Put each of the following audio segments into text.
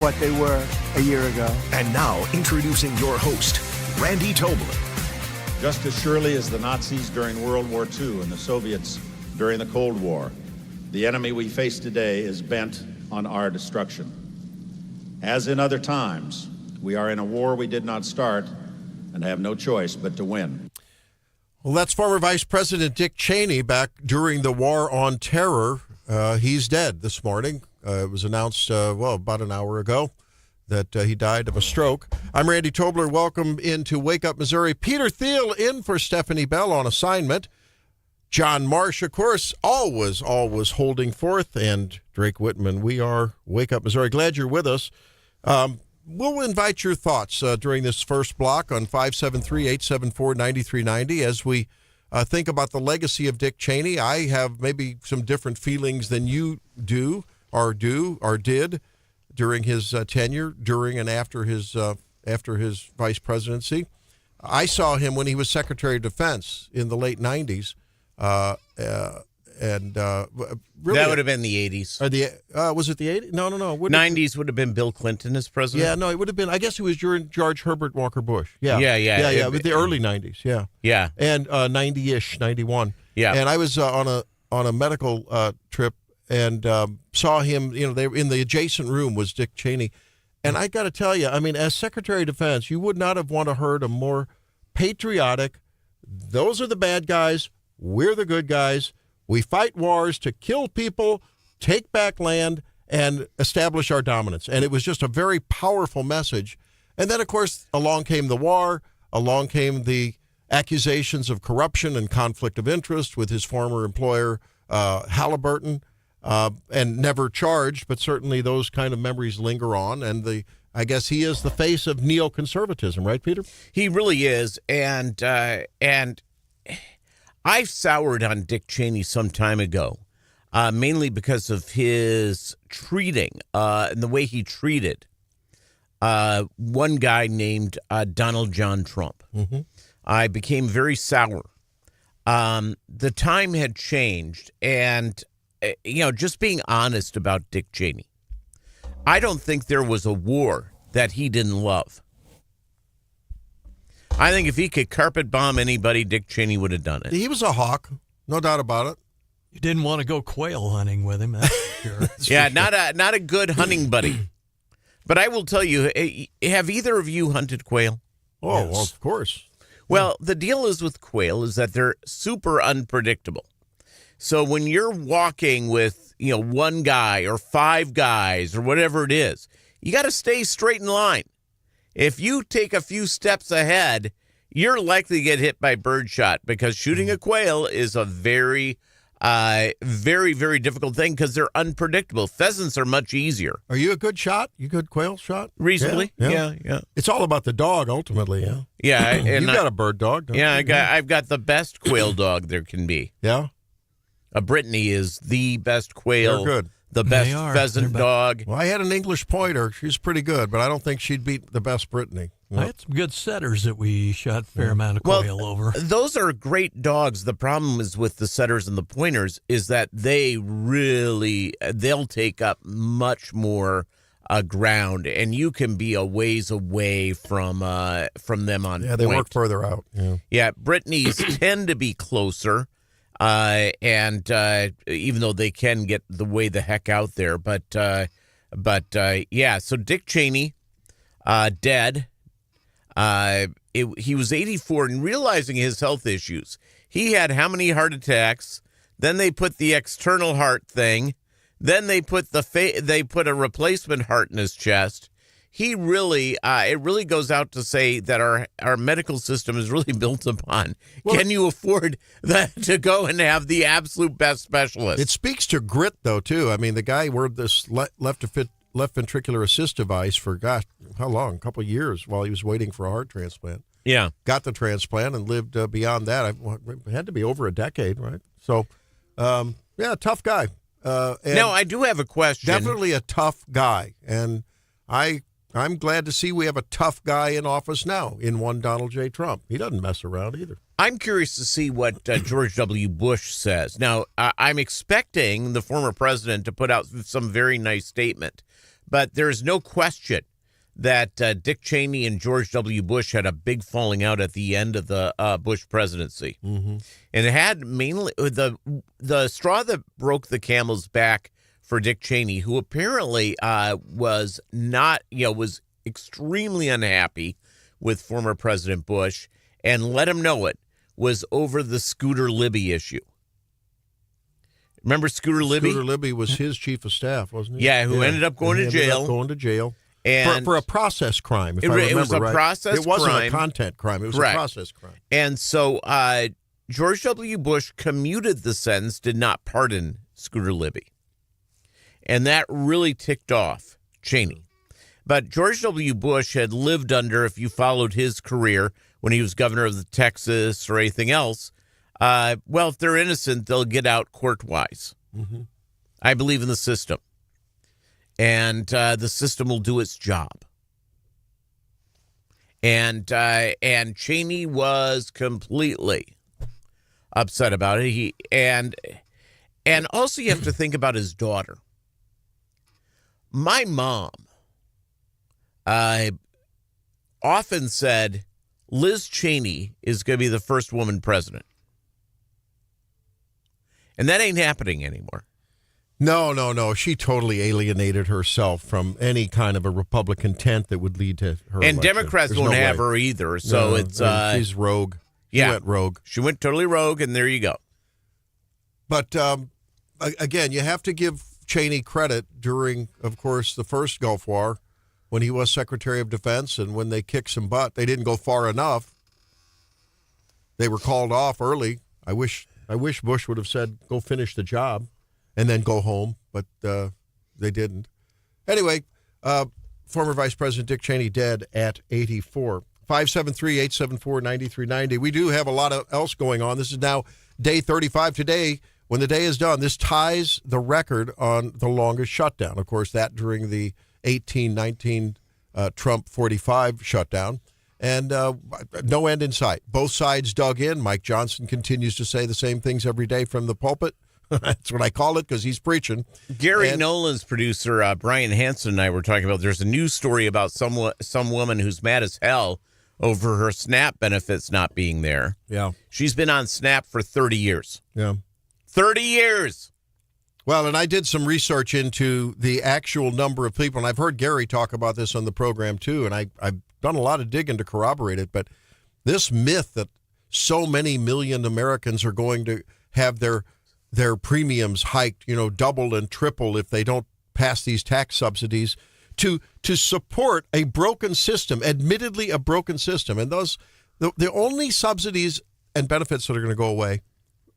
what they were a year ago. And now, introducing your host, Randy Tobler. Just as surely as the Nazis during World War II and the Soviets during the Cold War, the enemy we face today is bent on our destruction. As in other times, we are in a war we did not start and have no choice but to win. Well, that's former Vice President Dick Cheney back during the War on Terror. He's dead this morning. It was announced, about an hour ago that he died of a stroke. I'm Randy Tobler. Welcome into Wake Up Missouri. Peter Thiel in for Stephanie Bell on assignment. John Marsh, of course, always holding forth. And Drake Whitman, we are Wake Up Missouri. Glad you're with us. We'll invite your thoughts during this first block on 573-874-9390 as we think about the legacy of Dick Cheney. I have maybe some different feelings than you do or did during his tenure, during and after his vice presidency. I saw him when he was Secretary of Defense in the late 90s. Really, that would have been the 80s. Was it the 80s? No. 90s would have been Bill Clinton as president. Yeah, no, it would have been. I guess it was during George Herbert Walker Bush. Yeah. With the early 90s. Yeah. And 90-ish, 91. Yeah. And I was on a medical trip and saw him. They were in the adjacent room was Dick Cheney, and I got to tell you, I mean, as Secretary of Defense, you would not have want to heard a more patriotic. Those are the bad guys. We're the good guys. We fight wars to kill people, take back land, and establish our dominance. And it was just a very powerful message. And then, of course, along came the war. Along came the accusations of corruption and conflict of interest with his former employer, Halliburton, and never charged. But certainly those kind of memories linger on. And I guess he is the face of neoconservatism, right, Peter? He really is. And I soured on Dick Cheney some time ago, mainly because of his treating and the way he treated one guy named Donald John Trump. Mm-hmm. I became very sour. The time had changed, and, just being honest about Dick Cheney, I don't think there was a war that he didn't love. I think if he could carpet bomb anybody, Dick Cheney would have done it. He was a hawk, no doubt about it. You didn't want to go quail hunting with him, that's for sure. Yeah, not a good hunting buddy. But I will tell you, have either of you hunted quail? Oh, yes. Well, of course. Well, the deal is with quail is that they're super unpredictable. So when you're walking with, one guy or five guys or whatever it is, you got to stay straight in line. If you take a few steps ahead, you're likely to get hit by birdshot because shooting a quail is a very, very, very difficult thing because they're unpredictable. Pheasants are much easier. Are you a good shot? You good quail shot? Reasonably, yeah. It's all about the dog, ultimately, yeah. Yeah, and you've got a bird dog, don't you? I've got the best quail dog there can be. Yeah? A Brittany is the best quail. They're good. The best pheasant dog. Well, I had an English pointer. She's pretty good, but I don't think she'd beat the best Brittany. I had some good setters that we shot a fair amount of quail over. Those are great dogs. The problem is with the setters and the pointers is that they'll take up much more ground, and you can be a ways away from them on Yeah, they point. work further out. Yeah, Brittany's tend to be closer. And even though they can get the way the heck out there, but yeah. So Dick Cheney, dead. He was 84 and realizing his health issues. He had how many heart attacks? Then they put the external heart thing. Then they put they put a replacement heart in his chest. He really, it really goes out to say that our medical system is really built upon. Well, can you afford to go and have the absolute best specialist? It speaks to grit, though, too. I mean, the guy wore this left ventricular assist device for, gosh, how long? A couple of years while he was waiting for a heart transplant. Yeah. Got the transplant and lived beyond that. It had to be over a decade, right? So, yeah, tough guy. Now, I do have a question. Definitely a tough guy. And I'm glad to see we have a tough guy in office now in one Donald J. Trump. He doesn't mess around either. I'm curious to see what George W. Bush says. Now, I'm expecting the former president to put out some very nice statement. But there is no question that Dick Cheney and George W. Bush had a big falling out at the end of the Bush presidency. Mm-hmm. And it had mainly the straw that broke the camel's back for Dick Cheney, who apparently was extremely unhappy with former President Bush, and let him know it, was over the Scooter Libby issue. Remember Scooter Libby? Scooter Libby was his chief of staff, wasn't he? Yeah, who ended up going to jail. And for a process crime, if I remember right. It was a process crime. It wasn't a content crime. It was a process crime. And so George W. Bush commuted the sentence, did not pardon Scooter Libby. And that really ticked off Cheney. But George W. Bush had lived under, if you followed his career when he was governor of Texas or anything else, if they're innocent, they'll get out court-wise. Mm-hmm. I believe in the system. And the system will do its job. And Cheney was completely upset about it. And also you have to think about his daughter. My mom often said Liz Cheney is going to be the first woman president. And that ain't happening anymore. No. She totally alienated herself from any kind of a Republican tent that would lead to her And election. Democrats won't have her either. So she's rogue. She went rogue. She went totally rogue, and there you go. But again, you have to give Cheney credit during, of course, the first Gulf War when he was Secretary of Defense, and when they kicked some butt. They didn't go far enough. They were called off early. I wish Bush would have said, go finish the job and then go home, but they didn't. Anyway, former Vice President Dick Cheney dead at 84. 573-874-9390. We do have a lot else going on. This is now day 35 today. When the day is done, this ties the record on the longest shutdown. Of course, that during the 18-19 Trump 45 shutdown. And no end in sight. Both sides dug in. Mike Johnson continues to say the same things every day from the pulpit. That's what I call it, because he's preaching. Gary Nolan's producer, Brian Hansen, and I were talking about, there's a news story about some woman who's mad as hell over her SNAP benefits not being there. Yeah. She's been on SNAP for 30 years. Yeah. 30 years. Well, and I did some research into the actual number of people, and I've heard Gary talk about this on the program too, and I've done a lot of digging to corroborate it, but this myth that so many million Americans are going to have their premiums hiked, double and triple if they don't pass these tax subsidies to support a broken system, admittedly a broken system. And the only subsidies and benefits that are going to go away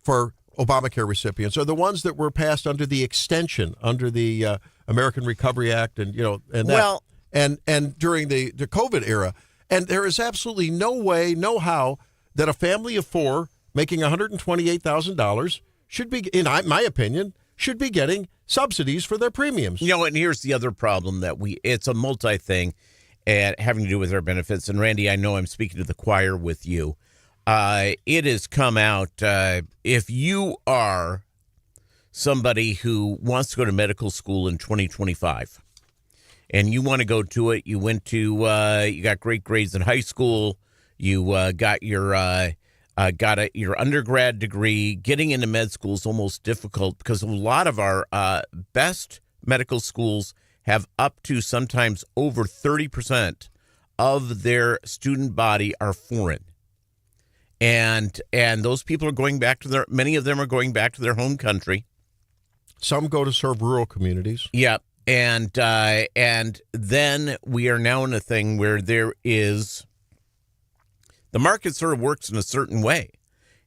for Obamacare recipients are the ones that were passed under the extension, under the American Recovery Act, and and during the COVID era. And there is absolutely no way, no how that a family of four making $128,000 should be, in my opinion, should be getting subsidies for their premiums. And here's the other problem it's a multi-thing and having to do with our benefits. And Randy, I know I'm speaking to the choir with you. It has come out, if you are somebody who wants to go to medical school in 2025 and you want to go to it, you went to, you got great grades in high school, you got your undergrad degree, getting into med school is almost difficult because a lot of our best medical schools have up to sometimes over 30% of their student body are foreign. And those people are going back to many of them are going back to their home country. Some go to serve rural communities. Yeah. And then we are now in a thing where the market sort of works in a certain way.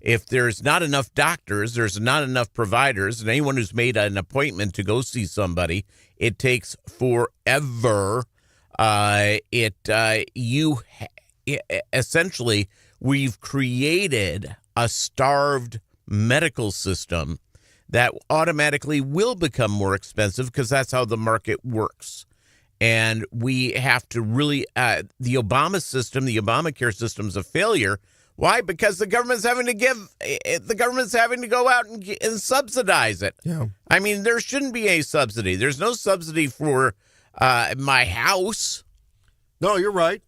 If there's not enough doctors, there's not enough providers, and anyone who's made an appointment to go see somebody, it takes forever. Essentially, we've created a starved medical system that automatically will become more expensive because that's how the market works. And we have to really, the Obamacare system is a failure. Why? Because the government's having to go out and subsidize it. Yeah. I mean, there shouldn't be a subsidy. There's no subsidy for my house. No, you're right.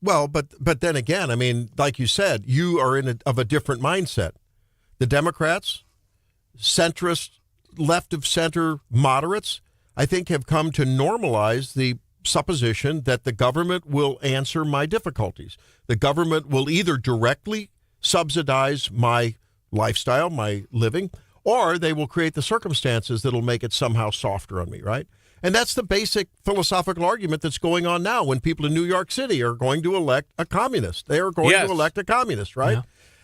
Well, but then again, I mean, like you said, you are of a different mindset. The Democrats, centrist, left of center moderates, I think have come to normalize the supposition that the government will answer my difficulties. The government will either directly subsidize my lifestyle, my living, or they will create the circumstances that'll make it somehow softer on me, right? And that's the basic philosophical argument that's going on now when people in New York City are going to elect a communist. They are going to elect a communist, right? Yeah.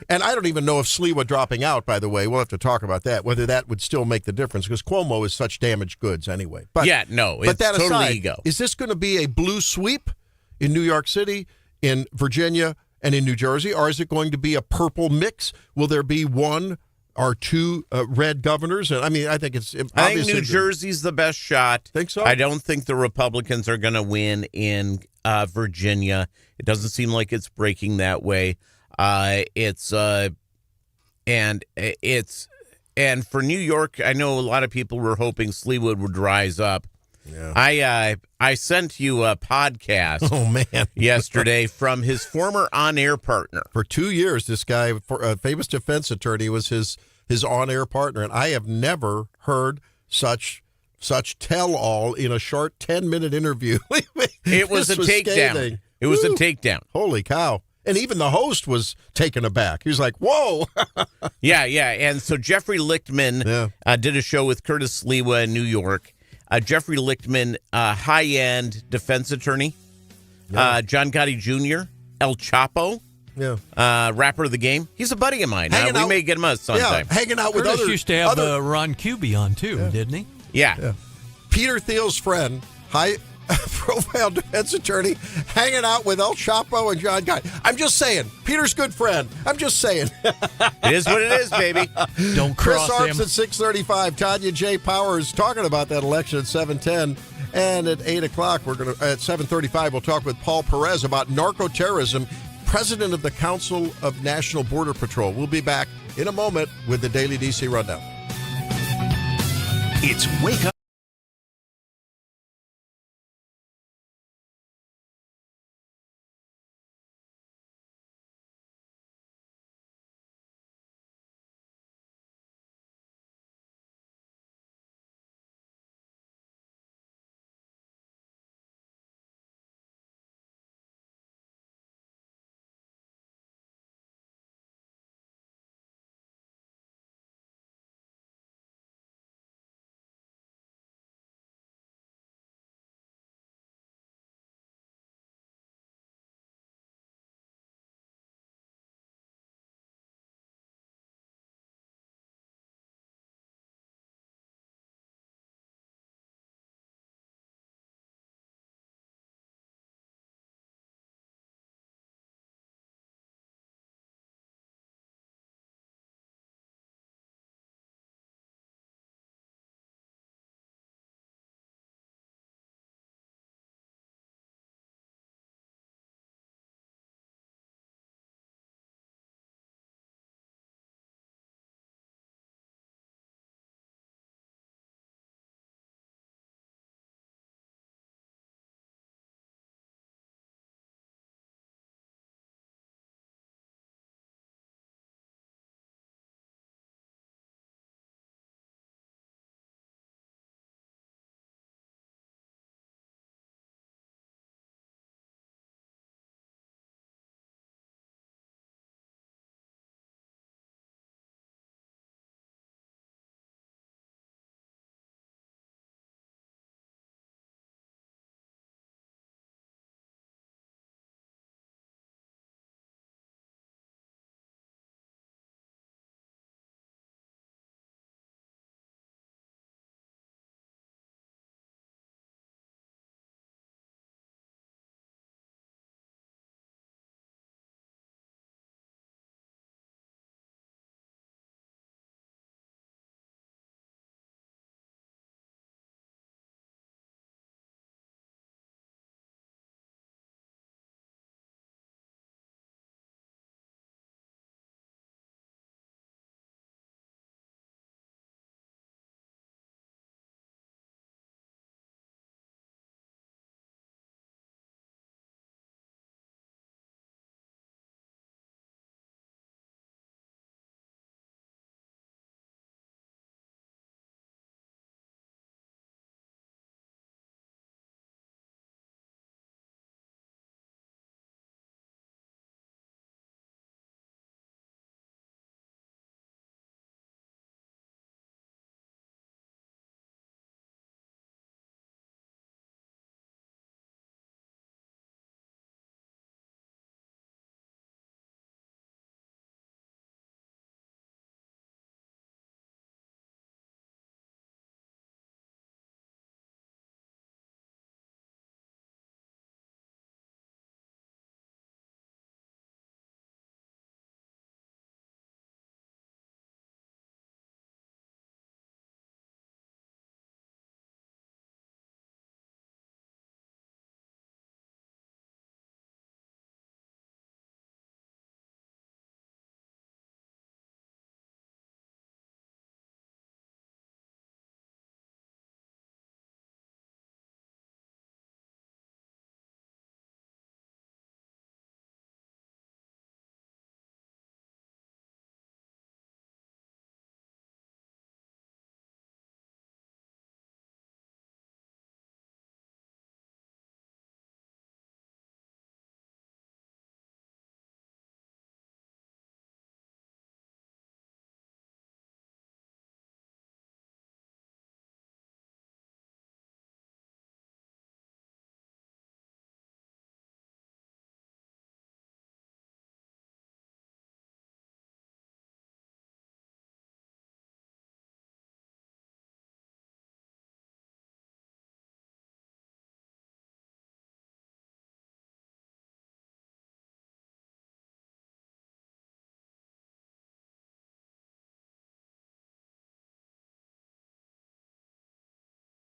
And I don't even know if Sliwa dropping out, by the way, we'll have to talk about that, whether that would still make the difference, because Cuomo is such damaged goods anyway. But, it's that totally aside, ego. Is this going to be a blue sweep in New York City, in Virginia, and in New Jersey, or is it going to be a purple mix? Will there be one or two red governors? And I mean, I think it's obviously. I think New Jersey's the best shot. Think so? I don't think the Republicans are going to win in Virginia. It doesn't seem like it's breaking that way. And for New York, I know a lot of people were hoping Sleewood would rise up. Yeah. I sent you a podcast yesterday from his former on-air partner. For 2 years, this guy, a famous defense attorney, was his on-air partner, and I have never heard such tell-all in a short 10-minute interview. It was a takedown. Scathing. It was a takedown. Holy cow. And even the host was taken aback. He was like, whoa. Yeah. And so Jeffrey Lichtman did a show with Curtis Sliwa in New York. Jeffrey Lichtman, high-end defense attorney. John Gotti Jr., El Chapo, rapper of the game. He's a buddy of mine. We may get him on sometime. Yeah, hanging out with Curtis other. used to have Ron Kuby on, too, didn't he? Yeah. Peter Thiel's friend, high-profile defense attorney, hanging out with El Chapo and John Gotti. I'm just saying, Peter's good friend. I'm just saying. It is what it is, baby. Don't Chris cross Arps him. at 6:35. Tanya J. Powers talking about that election at 7:10. And at 8 o'clock, at 7:35, we'll talk with Paul Perez about narco-terrorism, president of the Council of National Border Patrol. We'll be back in a moment with the Daily DC Rundown. It's Wake Up.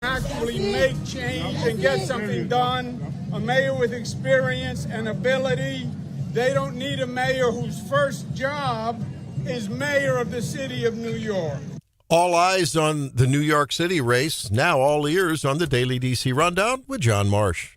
Actually make change and get something done. A mayor with experience and ability. They don't need a mayor whose first job is mayor of the city of New York. All eyes on the New York City race. Now all ears on the Daily DC Rundown with John Marsh.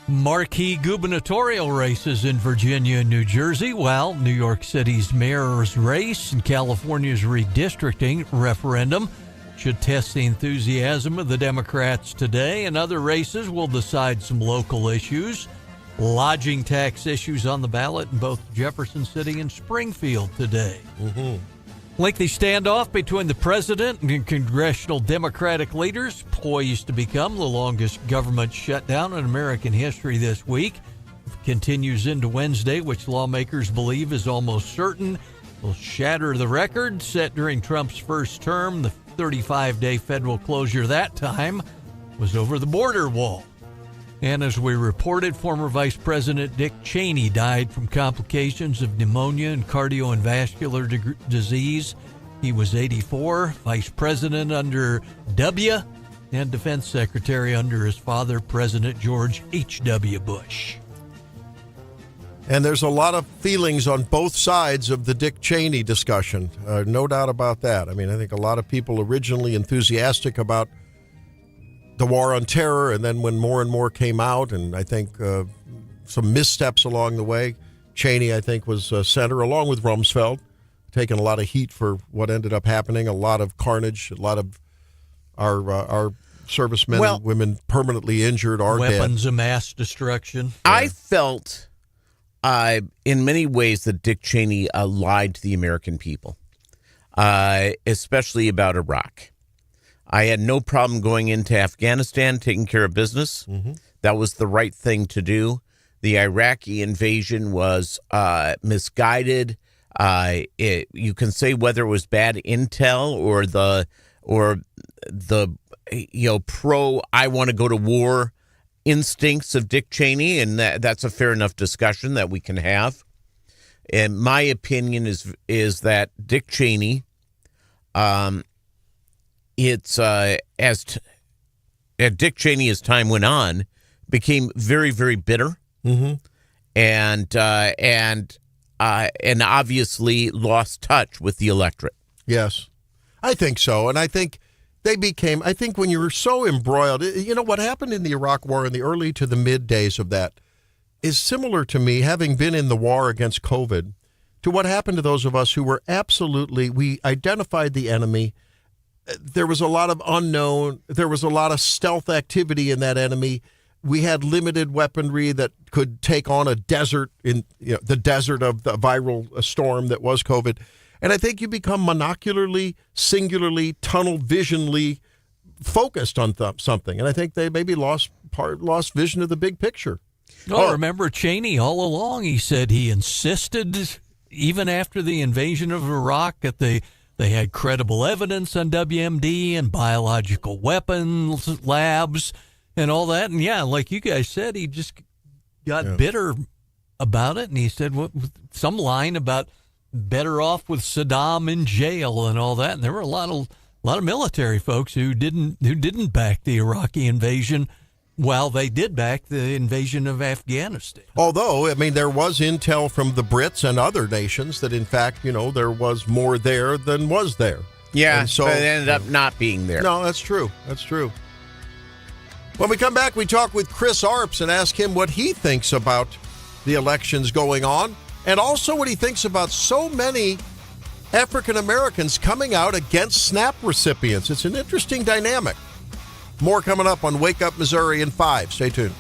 Marquee gubernatorial races in Virginia and New Jersey, while New York City's mayor's race and California's redistricting referendum should test the enthusiasm of the Democrats today, and other races will decide some local issues. Lodging tax issues on the ballot in both Jefferson City and Springfield today. Lengthy standoff between the president and congressional Democratic leaders poised to become the longest government shutdown in American history this week. Continues into Wednesday, which lawmakers believe is almost certain will shatter the record set during Trump's first term. The 35-day federal closure that time was over the border wall. And as we reported, former Vice President Dick Cheney died from complications of pneumonia and cardiovascular disease. He was 84, Vice President under W, and Defense Secretary under his father, President George H.W. Bush. And there's a lot of feelings on both sides of the Dick Cheney discussion. No doubt about that. I mean, I think a lot of people originally enthusiastic about the war on terror, and then when more and more came out, and I think some missteps along the way, Cheney, I think, was center, along with Rumsfeld, taking a lot of heat for what ended up happening, a lot of carnage, a lot of our servicemen and women permanently injured, are weapons dead. of mass destruction. I felt in many ways that Dick Cheney lied to the American people, especially about Iraq. I had no problem going into Afghanistan, taking care of business. That was the right thing to do. The Iraqi invasion was misguided. You can say whether it was bad intel or the pro I want to go to war instincts of Dick Cheney, and that's a fair enough discussion that we can have. And my opinion is that Dick Cheney, Dick Cheney, as time went on, became very, very bitter, and obviously lost touch with the electorate. Yes, I think so, and I think they became. I think when you were so embroiled, what happened in the Iraq War in the early to the mid days of that is similar to me, having been in the war against COVID, to what happened to those of us who were we identified the enemy. There was a lot of unknown. There was a lot of stealth activity in that enemy. We had limited weaponry that could take on a desert in the desert of the viral storm that was COVID. And I think you become monocularly, singularly, tunnel visionly focused on something. And I think they maybe lost vision of the big picture. Remember Cheney all along? He said he insisted, even after the invasion of Iraq, that they had credible evidence on WMD and biological weapons labs and all that. And yeah, like you guys said, he just got bitter about it. And he said some line about better off with Saddam in jail and all that. And there were a lot of military folks who didn't back the Iraqi invasion, while they did back the invasion of Afghanistan. Although, I mean, there was intel from the Brits and other nations that, in fact, there was more there than was there. Yeah, and so but it ended up not being there. No, that's true. That's true. When we come back, we talk with Chris Arps and ask him what he thinks about the elections going on, and also what he thinks about so many African Americans coming out against SNAP recipients. It's an interesting dynamic. More coming up on Wake Up Missouri in 5. Stay tuned.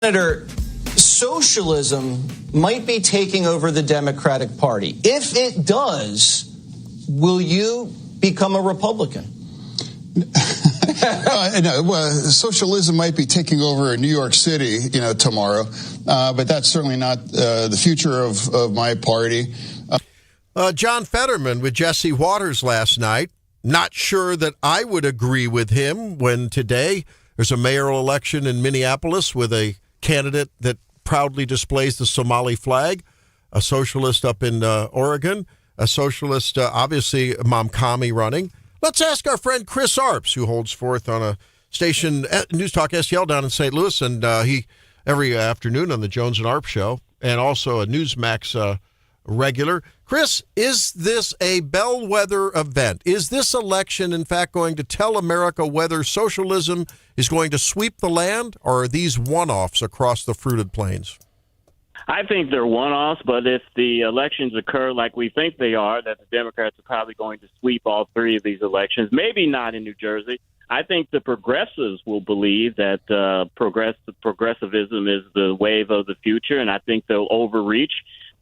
Senator, socialism might be taking over the Democratic Party. If it does, will you become a Republican? No, well, socialism might be taking over in New York City, tomorrow, but that's certainly not the future of my party. John Fetterman with Jesse Waters last night. Not sure that I would agree with him when today there's a mayoral election in Minneapolis with a candidate that proudly displays the Somali flag, a socialist up in Oregon, a socialist, obviously, Mamkami running. Let's ask our friend Chris Arps, who holds forth on a station, News Talk STL down in St. Louis, and he every afternoon on the Jones and Arp show, and also a Newsmax regular. Chris, is this a bellwether event? Is this election, in fact, going to tell America whether socialism is going to sweep the land, or are these one-offs across the fruited plains? I think they're one-offs, but if the elections occur like we think they are, that the Democrats are probably going to sweep all three of these elections, maybe not in New Jersey. I think the progressives will believe that progressivism is the wave of the future, and I think they'll overreach.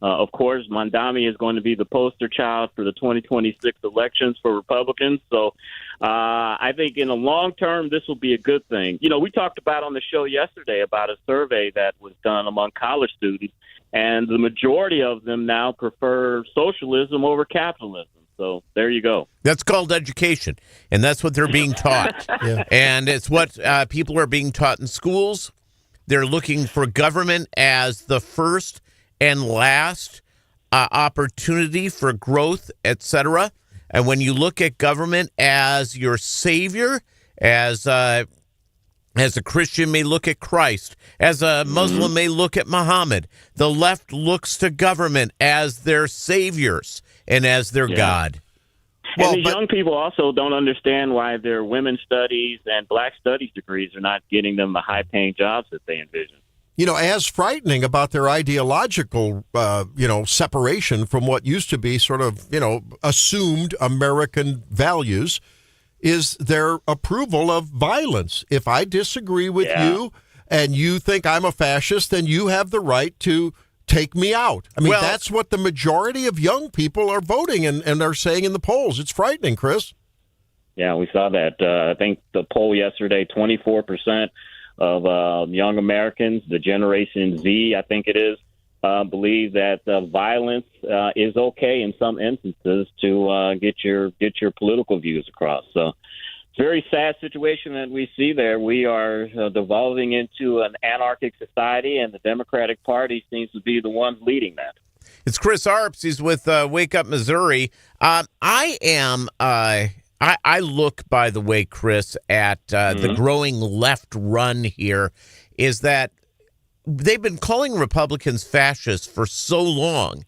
Of course, Mamdani is going to be the poster child for the 2026 elections for Republicans. So I think in the long term, this will be a good thing. We talked about on the show yesterday about a survey that was done among college students, and the majority of them now prefer socialism over capitalism. So there you go. That's called education, and that's what they're being taught. Yeah. And it's what people are being taught in schools. They're looking for government as the first and last opportunity for growth, etc. And when you look at government as your savior, as a Christian may look at Christ, as a Muslim may look at Muhammad, the left looks to government as their saviors and as their God. And young people also don't understand why their women's studies and black studies degrees are not getting them the high-paying jobs that they envision. As frightening about their ideological, separation from what used to be sort of, assumed American values is their approval of violence. If I disagree with you and you think I'm a fascist, then you have the right to take me out. I mean, that's what the majority of young people are voting and are saying in the polls. It's frightening, Chris. Yeah, we saw that. I think the poll yesterday, 24% of young Americans, the Generation Z, I think it is, believe that violence is okay in some instances to get your political views across. So it's a very sad situation that we see there. We are devolving into an anarchic society, and the Democratic Party seems to be the one leading that. It's Chris Arps. He's with Wake Up Missouri. I look, by the way, Chris, at the growing left run here, is that they've been calling Republicans fascists for so long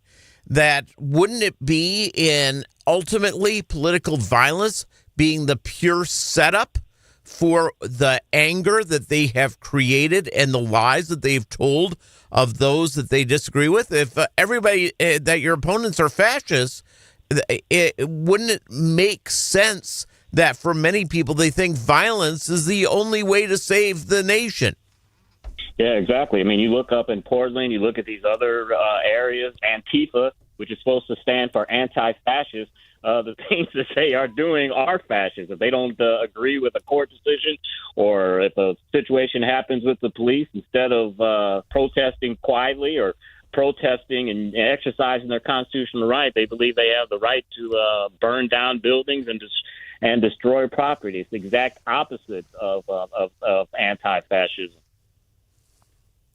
that wouldn't it be in ultimately political violence being the pure setup for the anger that they have created and the lies that they've told of those that they disagree with? If everybody that your opponents are fascists, wouldn't it make sense that for many people they think violence is the only way to save the nation? Yeah, exactly. I mean, you look up in Portland, you look at these other areas, Antifa, which is supposed to stand for anti-fascist, the things that they are doing are fascist. If they don't agree with a court decision, or if a situation happens with the police, instead of protesting quietly or protesting and exercising their constitutional right, they believe they have the right to burn down buildings and destroy property. It's the exact opposite of anti-fascism.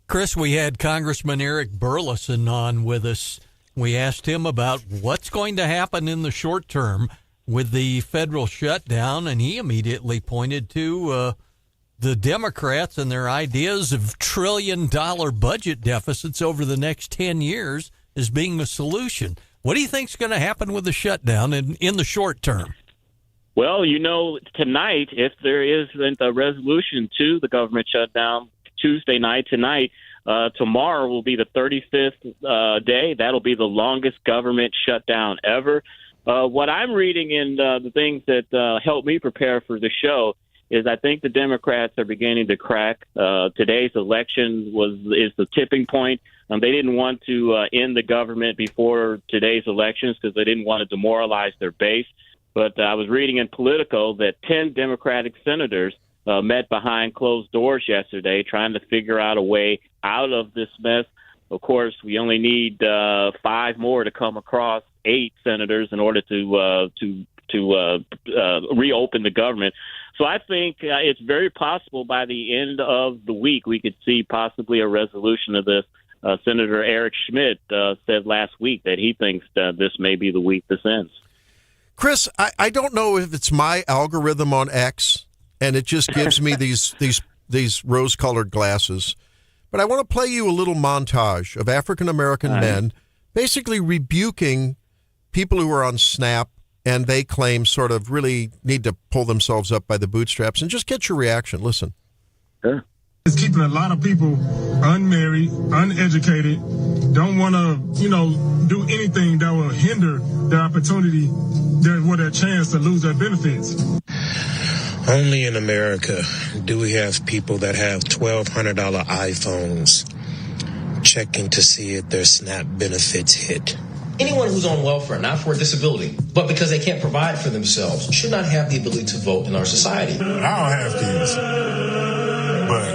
Chris, we had Congressman Eric Burleson on with us. We asked him about what's going to happen in the short term with the federal shutdown, and he immediately pointed to the Democrats and their ideas of $1 trillion budget deficits over the next 10 years as being the solution. What do you think is going to happen with the shutdown in the short term? Well, tonight, if there isn't a resolution to the government shutdown, Tuesday night tonight, tomorrow will be the 35th day. That'll be the longest government shutdown ever. What I'm reading in the things that help me prepare for the show is I think the Democrats are beginning to crack. Today's election is the tipping point. They didn't want to end the government before today's elections because they didn't want to demoralize their base. But I was reading in Politico that 10 Democratic senators met behind closed doors yesterday trying to figure out a way out of this mess. Of course, we only need 5 more to come across 8 senators in order to reopen the government. So I think it's very possible by the end of the week we could see possibly a resolution of this. Senator Eric Schmidt said last week that he thinks this may be the week this ends. Chris, I don't know if it's my algorithm on X, and it just gives me these rose-colored glasses, but I want to play you a little montage of African-American men basically rebuking people who are on SNAP and they claim sort of really need to pull themselves up by the bootstraps, and just get your reaction. Listen. Sure. It's keeping a lot of people unmarried, uneducated, don't want to, do anything that will hinder their opportunity, their chance to lose their benefits. Only in America do we have people that have $1,200 iPhones checking to see if their SNAP benefits hit. Anyone who's on welfare, not for a disability, but because they can't provide for themselves, should not have the ability to vote in our society. I don't have kids, but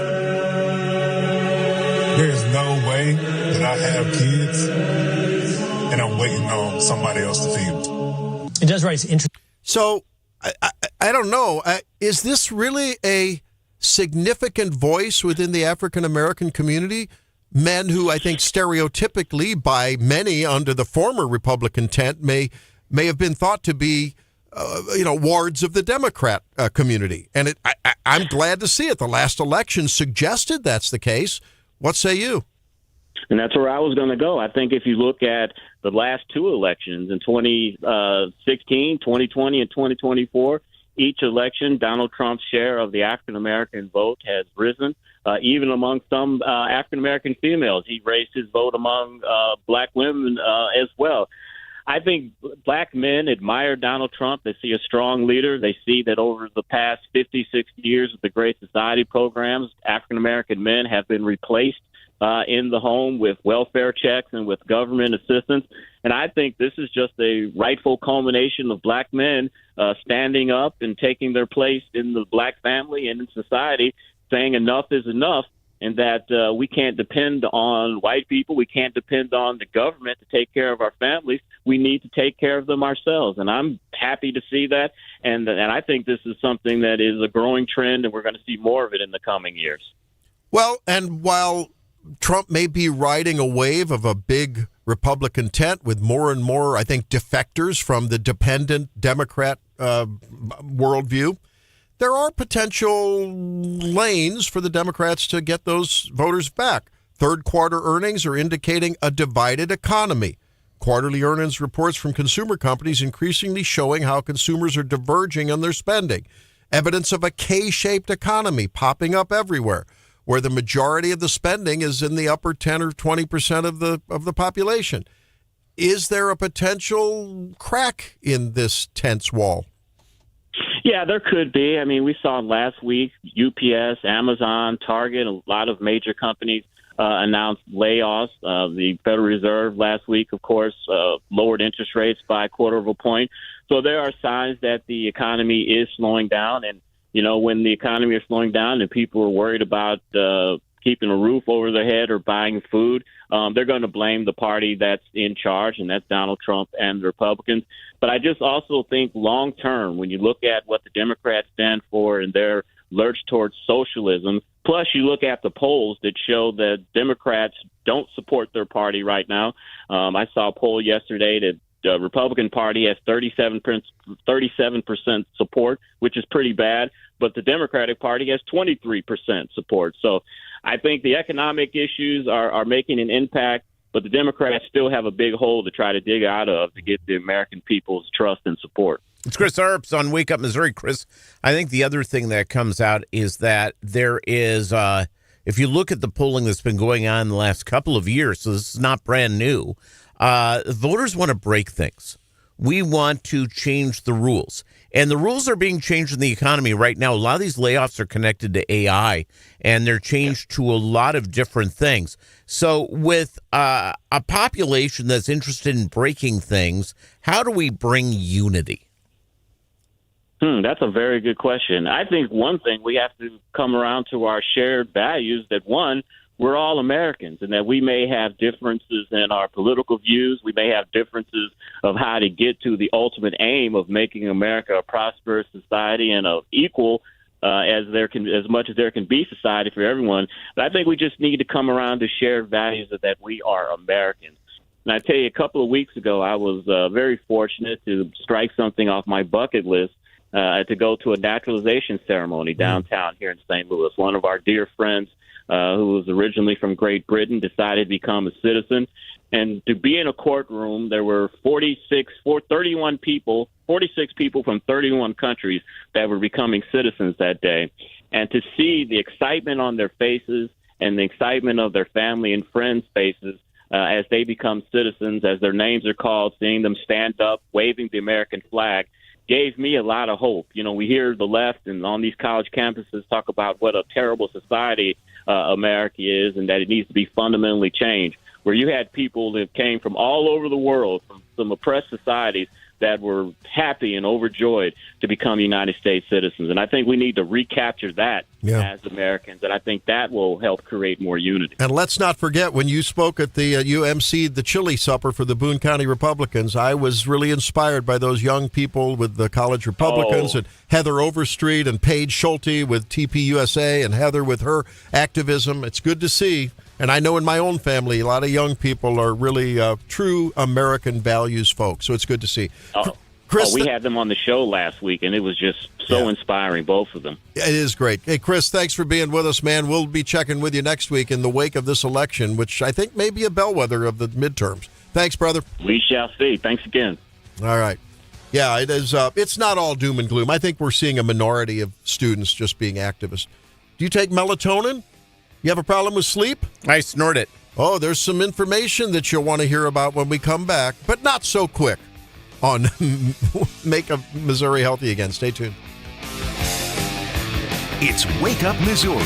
there's no way that I have kids and I'm waiting on somebody else to feed them. It does raise interest. So, I don't know. Is this really a significant voice within the African-American community? Men who I think stereotypically by many under the former Republican tent may have been thought to be, wards of the Democrat community. And I'm glad to see it. The last election suggested that's the case. What say you? And that's where I was going to go. I think if you look at the last 2 elections in 2016, 2020, and 2024, each election, Donald Trump's share of the African-American vote has risen. Even among some African-American females, he raised his vote among black women as well. I think black men admire Donald Trump. They see a strong leader. They see that over the past 50, 60 years of the Great Society programs, African-American men have been replaced in the home with welfare checks and with government assistance. And I think this is just a rightful culmination of black men standing up and taking their place in the black family and in society, saying enough is enough, and that we can't depend on white people. We can't depend on the government to take care of our families. We need to take care of them ourselves. And I'm happy to see that. And I think this is something that is a growing trend, and we're going to see more of it in the coming years. Well, and while Trump may be riding a wave of a big Republican tent with more and more, I think, defectors from the dependent Democrat worldview, there are potential lanes for the Democrats to get those voters back. Third quarter earnings are indicating a divided economy. Quarterly earnings reports from consumer companies increasingly showing how consumers are diverging on their spending. Evidence of a K-shaped economy popping up everywhere, where the majority of the spending is in the upper 10 or 20% of the population. Is there a potential crack in this tense wall? Yeah, there could be. I mean, we saw last week UPS, Amazon, Target, a lot of major companies announced layoffs. The Federal Reserve last week, of course, lowered interest rates by 1/4 point. So there are signs that the economy is slowing down. And, when the economy is slowing down and people are worried about keeping a roof over their head or buying food, they're going to blame the party that's in charge, and that's Donald Trump and the Republicans. But I just also think long term, when you look at what the Democrats stand for and their lurch towards socialism, plus you look at the polls that show that Democrats don't support their party right now. I saw a poll yesterday that the Republican Party has 37% support, which is pretty bad, but the Democratic Party has 23% support. So I think the economic issues are making an impact, but the Democrats still have a big hole to try to dig out of to get the American people's trust and support. It's Chris Arps on Wake Up Missouri. Chris, I think the other thing that comes out is that there is, if you look at the polling that's been going on the last couple of years, so this is not brand new, voters want to break things. we want to change the rules. And the rules are being changed in the economy right now. A lot of these layoffs are connected to AI, and they're changed to a lot of different things. So with a population that's interested in breaking things, how do we bring unity? That's a very good question. I think one thing we have to come around to our shared values that, one, we're all Americans, and that we may have differences in our political views. We may have differences of how to get to the ultimate aim of making America a prosperous society and of equal as much as there can be society for everyone. But I think we just need to come around to shared values of that we are Americans. And I tell you, a couple of weeks ago, I was very fortunate to strike something off my bucket list to go to a naturalization ceremony downtown here in St. Louis. One of our dear friends who was originally from Great Britain decided to become a citizen. And to be in a courtroom, there were 46 people from 31 countries that were becoming citizens that day. And to see the excitement on their faces and the excitement of their family and friends' faces as they become citizens, as their names are called, seeing them stand up, waving the American flag, gave me a lot of hope. You know, we hear the left and on these college campuses talk about what a terrible society America is and that it needs to be fundamentally changed, where you had people that came from all over the world, from some oppressed societies, that were happy and overjoyed to become United States citizens. And I think we need to recapture that as Americans, and I think that will help create more unity. And let's not forget, when you spoke at the UMC, the chili supper for the Boone County Republicans, I was really inspired by those young people with the college Republicans, and Heather Overstreet and Paige Schulte with TPUSA, and Heather with her activism. It's good to see. And I know in my own family, a lot of young people are really true American values folks. So it's good to see. Chris, we had them on the show last week, and it was just so inspiring, both of them. It is great. Hey, Chris, thanks for being with us, man. We'll be checking with you next week in the wake of this election, which I think may be a bellwether of the midterms. Thanks, brother. We shall see. Thanks again. All right. Yeah, it is. It's not all doom and gloom. I think we're seeing a minority of students just being activists. Do you take melatonin? You have a problem with sleep? I snort it. Oh, there's some information that you'll want to hear about when we come back, but not so quick on Make Missouri Healthy Again. Stay tuned. It's Wake Up Missouri.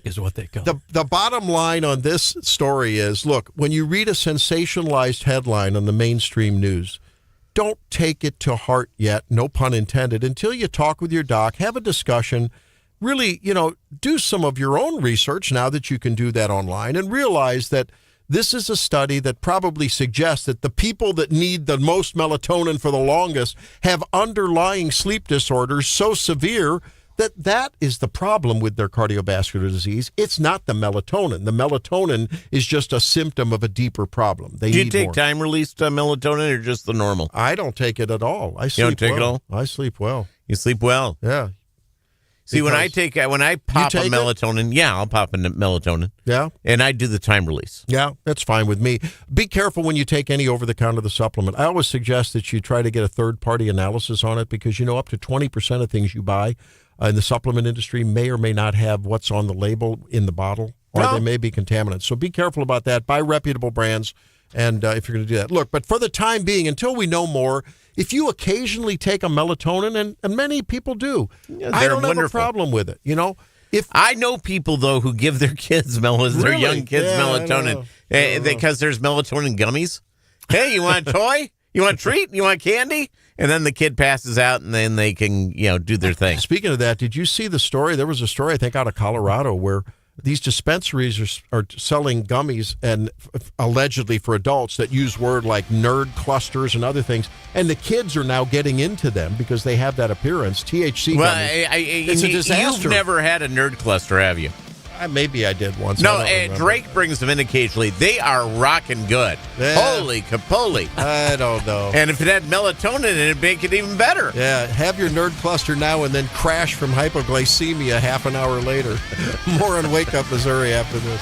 is what they call The bottom line on this story is, look, when you read a sensationalized headline on the mainstream news, don't take it to heart yet, no pun intended, until you talk with your doc, have a discussion, really, do some of your own research now that you can do that online, and realize that this is a study that probably suggests that the people that need the most melatonin for the longest have underlying sleep disorders so severe that is the problem with their cardiovascular disease. It's not the melatonin. The melatonin is just a symptom of a deeper problem. Do you take time-released melatonin or just the normal? I don't take it at all. I sleep You don't take it all? I sleep well. You sleep well? Yeah. See, when I pop a melatonin, I'll pop a melatonin. Yeah. And I do the time release. Yeah, that's fine with me. Be careful when you take any over-the-counter supplement. I always suggest that you try to get a third-party analysis on it because, up to 20% of things you buy in the supplement industry may or may not have what's on the label in the bottle, or they may be contaminants. So be careful about that. Buy reputable brands, and if you're going to do that. Look, but for the time being, until we know more, if you occasionally take a melatonin, and many people do, I don't have a problem with it. If I know people, though, who give their kids their young kids melatonin because there's melatonin gummies. Hey, you want a toy? You want a treat? You want candy? And then the kid passes out, and then they can, do their thing. Speaking of that, did you see the story? There was a story, I think, out of Colorado where these dispensaries are selling gummies and allegedly for adults that use word like nerd clusters and other things. And the kids are now getting into them because they have that appearance. THC gummies. It's a disaster. You've never had a nerd cluster, have you? Maybe I did once. No, Drake brings them in occasionally. They are rocking good. Yeah. Holy capoly. I don't know. And if it had melatonin in it, it'd make it even better. Yeah, have your nerd cluster now and then crash from hypoglycemia half an hour later. More on Wake Up Missouri after this.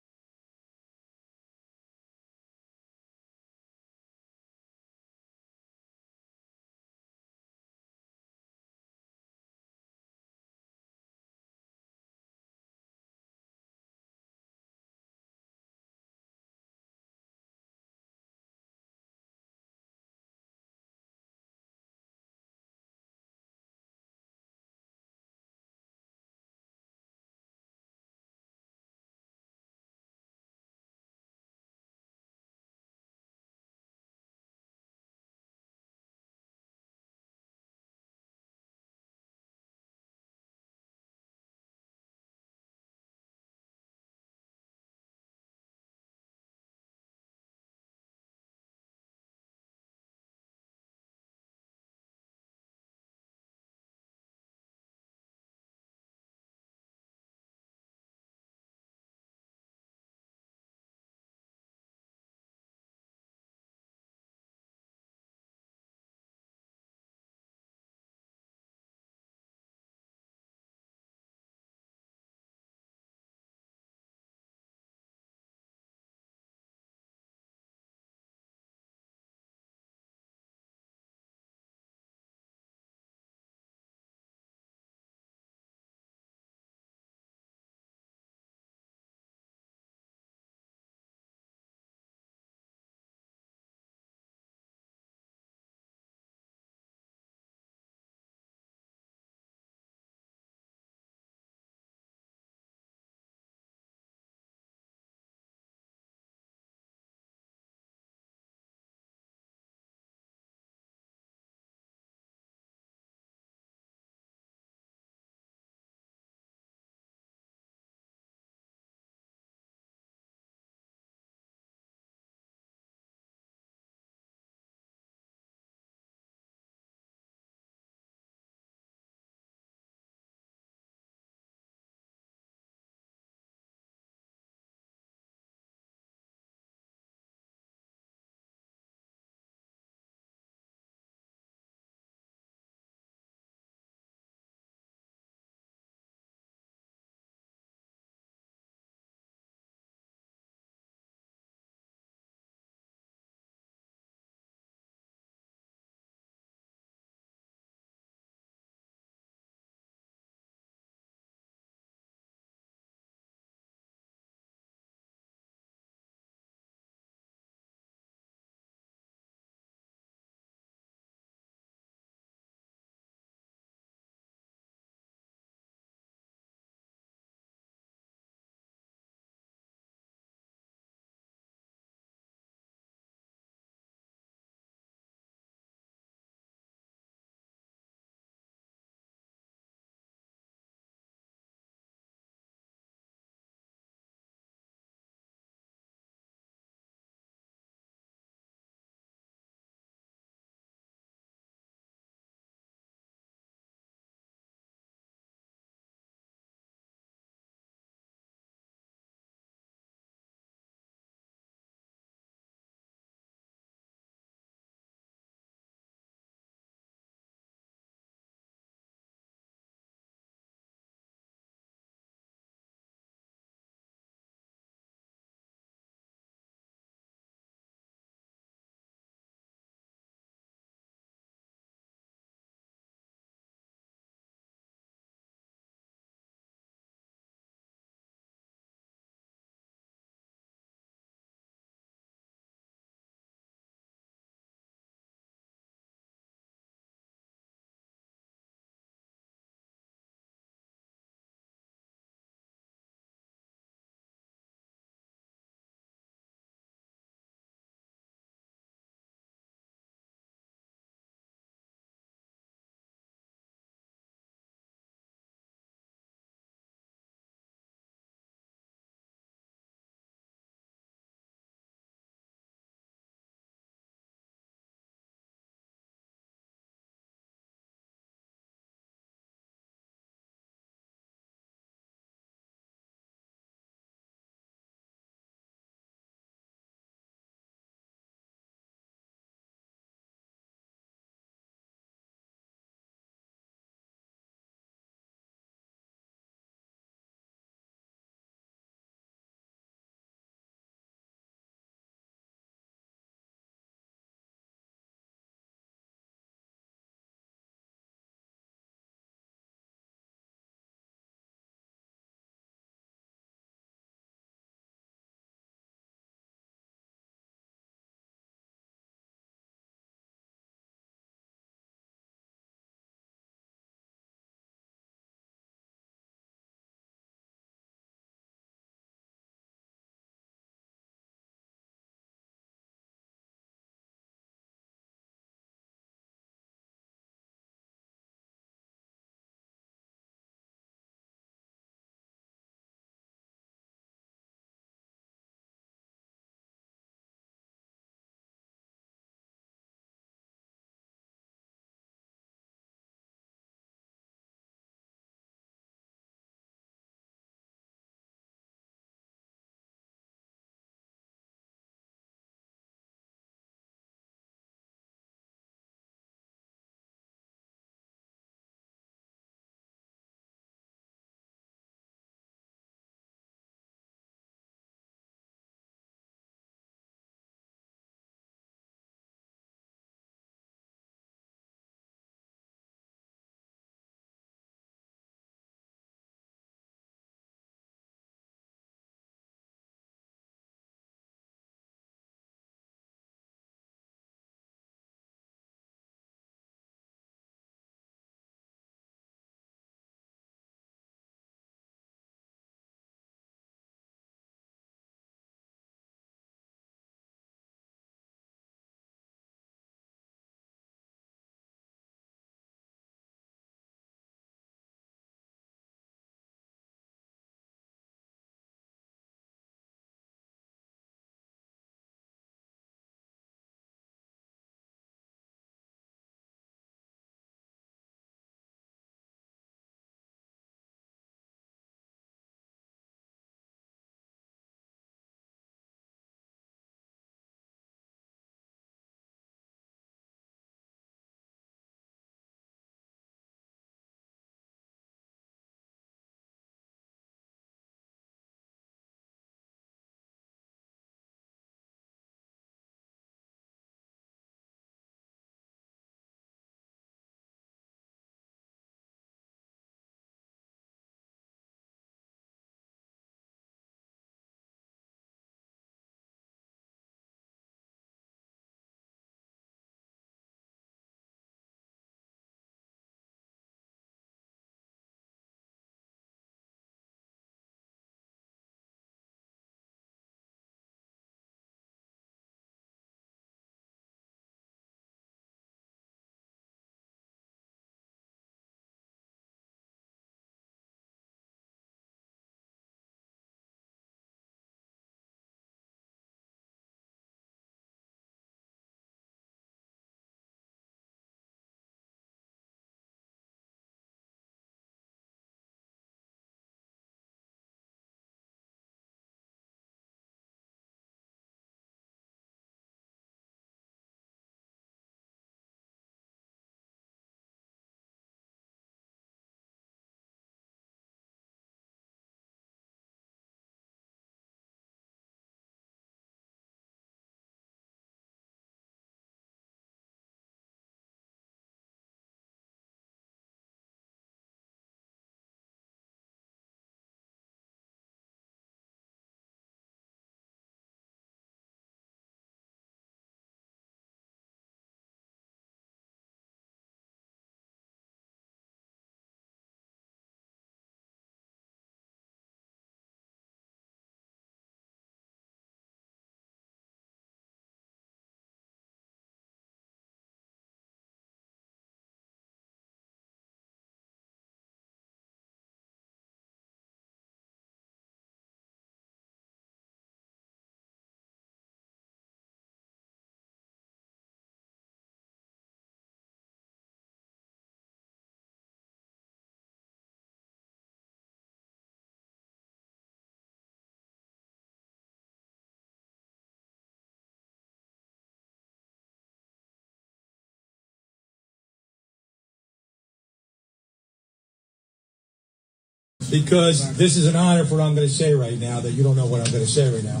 because this is an honor for what I'm going to say right now, that you don't know what I'm going to say right now.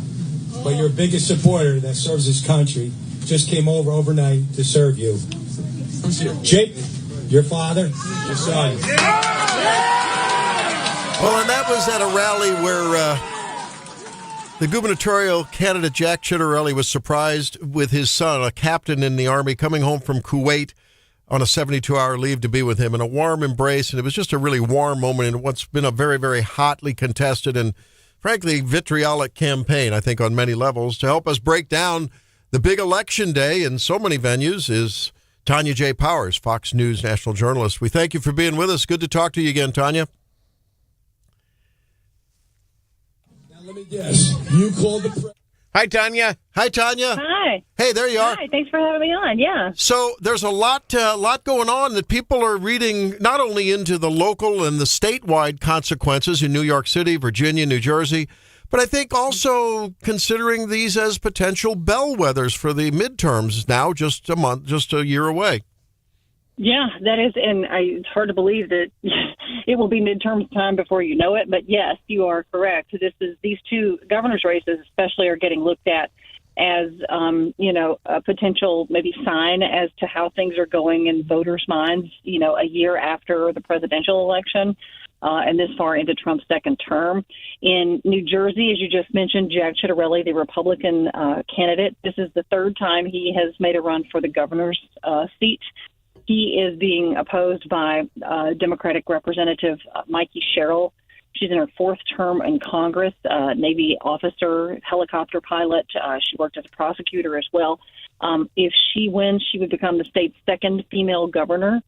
But your biggest supporter that serves this country just came over overnight to serve you. Who's here? Jake, your father, your son. Well, and that was at a rally where the gubernatorial candidate Jack Ciattarelli was surprised with his son, a captain in the Army, coming home from Kuwait on a 72-hour leave to be with him in a warm embrace. And it was just a really warm moment in what's been a very, very hotly contested and, frankly, vitriolic campaign, I think, on many levels. To help us break down the big election day in so many venues is Tanya J. Powers, Fox News national journalist. We thank you for being with us. Good to talk to you again, Tanya. Let me guess. You called the Hi, Tanya. Hi, Tanya. Hi. Hey, there you are. Hi. Thanks for having me on. Yeah. So there's a lot going on that people are reading, not only into the local and the statewide consequences in New York City, Virginia, New Jersey, but I think also considering these as potential bellwethers for the midterms now, just a year away. Yeah, that is, and it's hard to believe that it will be midterm time before you know it. But yes, you are correct. These two governor's races, especially, are getting looked at as a potential maybe sign as to how things are going in voters' minds. A year after the presidential election, and this far into Trump's second term. In New Jersey, as you just mentioned, Jack Ciattarelli, the Republican candidate, this is the third time he has made a run for the governor's seat. He is being opposed by Democratic Representative Mikey Sherrill. She's in her fourth term in Congress, Navy officer, helicopter pilot. She worked as a prosecutor as well. If she wins, she would become the state's second female governor.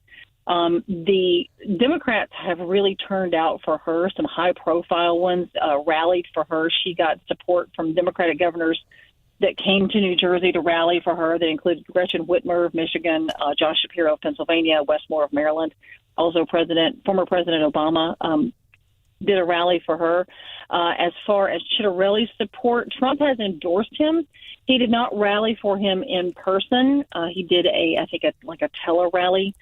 The Democrats have really turned out for her. Some high-profile ones rallied for her. She got support from Democratic governors that came to New Jersey to rally for her. That included Gretchen Whitmer of Michigan, Josh Shapiro of Pennsylvania, Wes Moore of Maryland. Also, former President Obama did a rally for her. As far as Ciattarelli's support, Trump has endorsed him. He did not rally for him in person. He did a tele rally.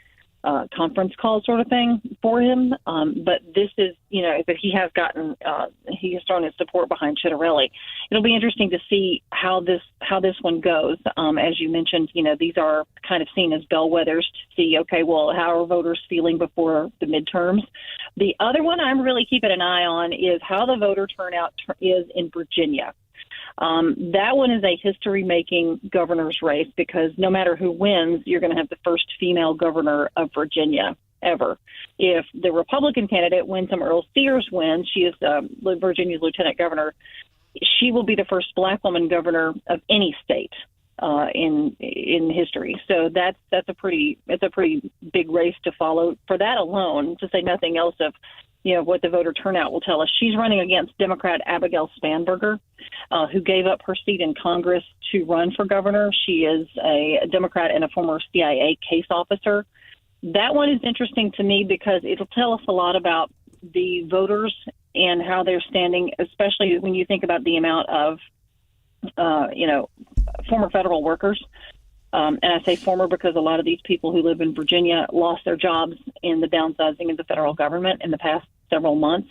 Conference call sort of thing for him. But this is, but he has thrown his support behind Ciattarelli. It'll be interesting to see how this one goes. As you mentioned, these are kind of seen as bellwethers to see, okay, well, how are voters feeling before the midterms? The other one I'm really keeping an eye on is how the voter turnout is in Virginia. That one is a history-making governor's race because no matter who wins, you're going to have the first female governor of Virginia ever. If the Republican candidate, Winsome Earl Sears, wins, she is Virginia's lieutenant governor, she will be the first black woman governor of any state in history. So that's a pretty big race to follow. For that alone, to say nothing else of what the voter turnout will tell us. She's running against Democrat Abigail Spanberger, who gave up her seat in Congress to run for governor. She is a Democrat and a former CIA case officer. That one is interesting to me because it'll tell us a lot about the voters and how they're standing, especially when you think about the amount of, former federal workers. And I say former because a lot of these people who live in Virginia lost their jobs in the downsizing of the federal government in the past several months.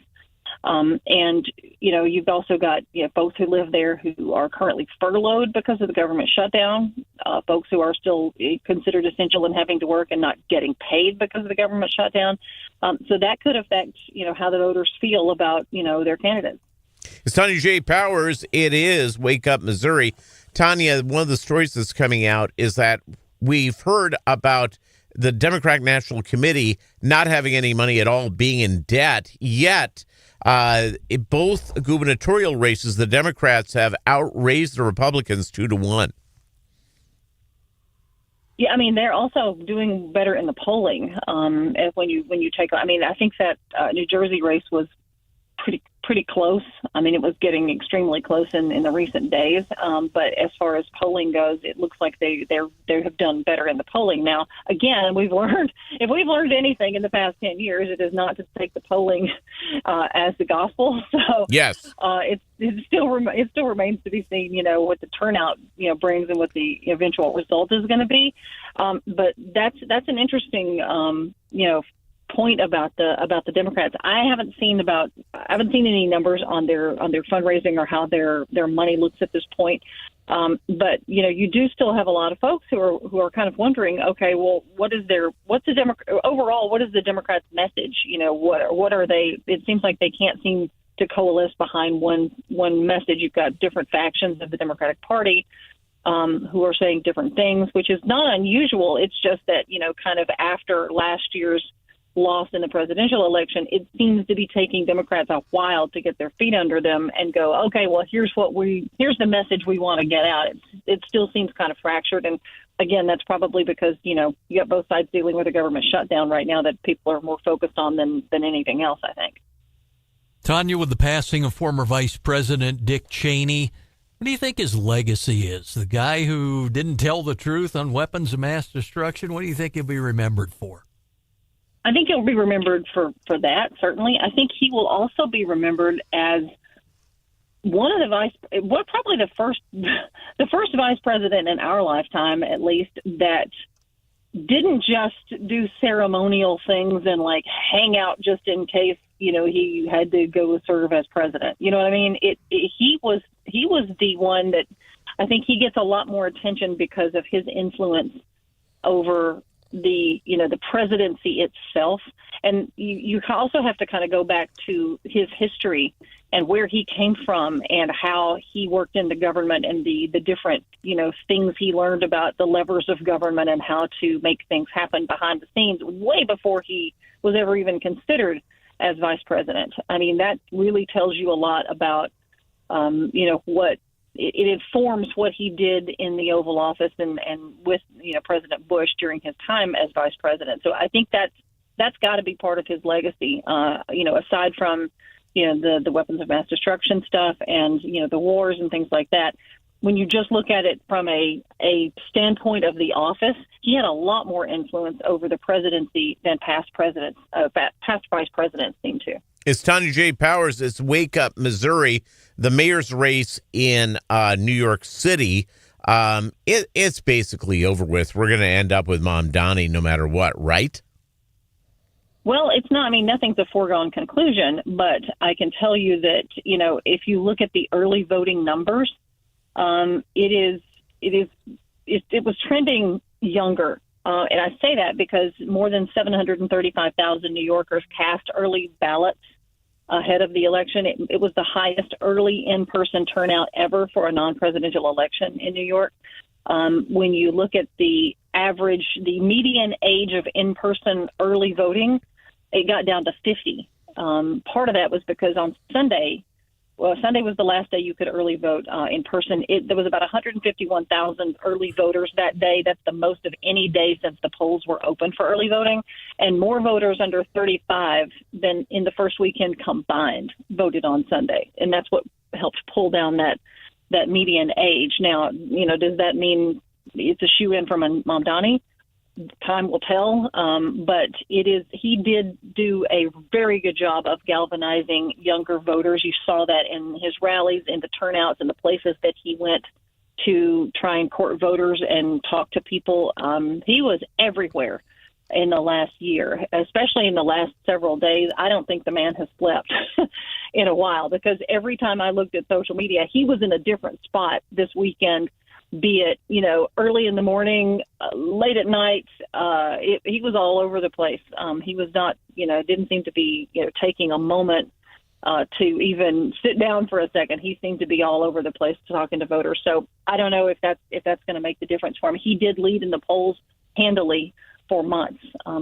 And you've also got folks who live there who are currently furloughed because of the government shutdown, folks who are still considered essential and having to work and not getting paid because of the government shutdown. So that could affect, how the voters feel about, their candidates. It's Tanya J. Powers. It is Wake Up Missouri. Tanya, one of the stories that's coming out is that we've heard about the Democratic National Committee not having any money at all, being in debt, yet in both gubernatorial races, the Democrats have outraised the Republicans 2-1. Yeah, I mean, they're also doing better in the polling. When you take, I think that New Jersey race was pretty close. I mean, it was getting extremely close in the recent days. But as far as polling goes, it looks like they have done better in the polling. Now, again, if we've learned anything in the past 10 years, it is not to take the polling as the gospel. So yes, it still remains to be seen, what the turnout brings and what the eventual result is going to be. But that's an interesting point about the Democrats. I haven't seen any numbers on their fundraising or how their money looks at this point. But you do still have a lot of folks who are kind of wondering, okay, well, what is the Democrats' message? What are they? It seems like they can't seem to coalesce behind one message. You've got different factions of the Democratic Party who are saying different things, which is not unusual. It's just that, kind of after last year's loss in the presidential election, it seems to be taking Democrats a while to get their feet under them and go, okay, well, here's the message we want to get out. It still seems kind of fractured. And again, that's probably because, you got both sides dealing with a government shutdown right now that people are more focused on than anything else, I think. Tanya, with the passing of former Vice President Dick Cheney, what do you think his legacy is? The guy who didn't tell the truth on weapons of mass destruction? What do you think he'll be remembered for? I think he'll be remembered for that, certainly. I think he will also be remembered as one of probably the first vice president in our lifetime, at least, that didn't just do ceremonial things and like hang out just in case, he had to go serve as president. You know what I mean? He was the one that I think he gets a lot more attention because of his influence over the presidency itself. And you also have to kind of go back to his history and where he came from and how he worked in the government and the different, things he learned about the levers of government and how to make things happen behind the scenes way before he was ever even considered as vice president. I mean, that really tells you a lot about, what it informs what he did in the Oval Office and with, President Bush during his time as vice president. So I think that's got to be part of his legacy, aside from, the weapons of mass destruction stuff and, the wars and things like that. When you just look at it from a standpoint of the office, he had a lot more influence over the presidency than past vice presidents seem to. It's Tanya J. Powers. It's Wake Up, Missouri, the mayor's race in New York City. It's basically over with. We're going to end up with Mom Donnie no matter what, right? Well, it's not. I mean, nothing's a foregone conclusion, but I can tell you that, if you look at the early voting numbers, it was trending younger. And I say that because more than 735,000 New Yorkers cast early ballots ahead of the election. It was the highest early in-person turnout ever for a non-presidential election in New York. When you look at the median age of in-person early voting, it got down to 50. Part of that was because on Sunday was the last day you could early vote in person. There was about 151,000 early voters that day. That's the most of any day since the polls were open for early voting. And more voters under 35 than in the first weekend combined voted on Sunday. And that's what helped pull down that median age. Now, does that mean it's a shoe-in for Mom Donnie? Time will tell, but he did do a very good job of galvanizing younger voters. You saw that in his rallies, in the turnouts, in the places that he went to try and court voters and talk to people. He was everywhere in the last year, especially in the last several days. I don't think the man has slept in a while because every time I looked at social media, he was in a different spot this weekend. Be it, early in the morning, late at night, he was all over the place. He was not, didn't seem to be, taking a moment to even sit down for a second. He seemed to be all over the place talking to voters. So I don't know if that's going to make the difference for him. He did lead in the polls handily for months. But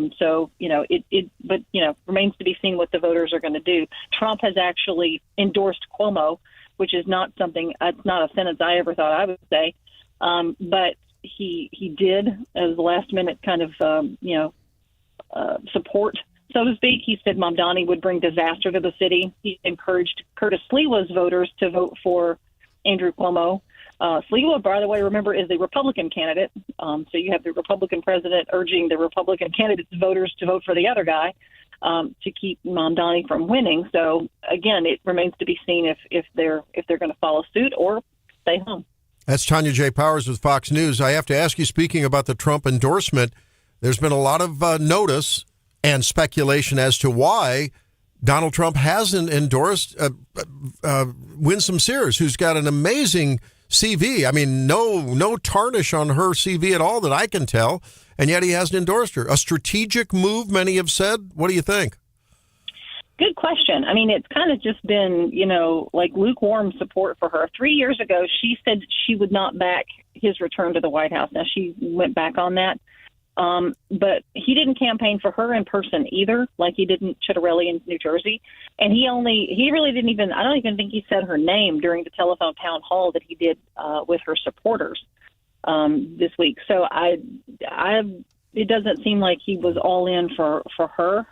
remains to be seen what the voters are going to do. Trump has actually endorsed Cuomo, which is not something, it's not a sentence I ever thought I would say. But he did, as the last minute kind of, support, so to speak. He said Mom Donnie would bring disaster to the city. He encouraged Curtis Sliwa's voters to vote for Andrew Cuomo. Sliwa, by the way, remember, is the Republican candidate. So you have the Republican president urging the Republican candidate's voters to vote for the other guy to keep Mom Donnie from winning. So again, it remains to be seen if they're going to follow suit or stay home. That's Tanya J. Powers with Fox News. I have to ask you, speaking about the Trump endorsement, there's been a lot of notice and speculation as to why Donald Trump hasn't endorsed Winsome Sears, who's got an amazing CV. I mean, no tarnish on her CV at all that I can tell, and yet he hasn't endorsed her. A strategic move, many have said. What do you think? Good question. I mean, it's kind of just been, like lukewarm support for her. 3 years ago, she said she would not back his return to the White House. Now, she went back on that. But he didn't campaign for her in person either, like he did in Chitterelli in New Jersey. And he really didn't even, I don't even think he said her name during the telephone town hall that he did with her supporters this week. So it doesn't seem like he was all in for her.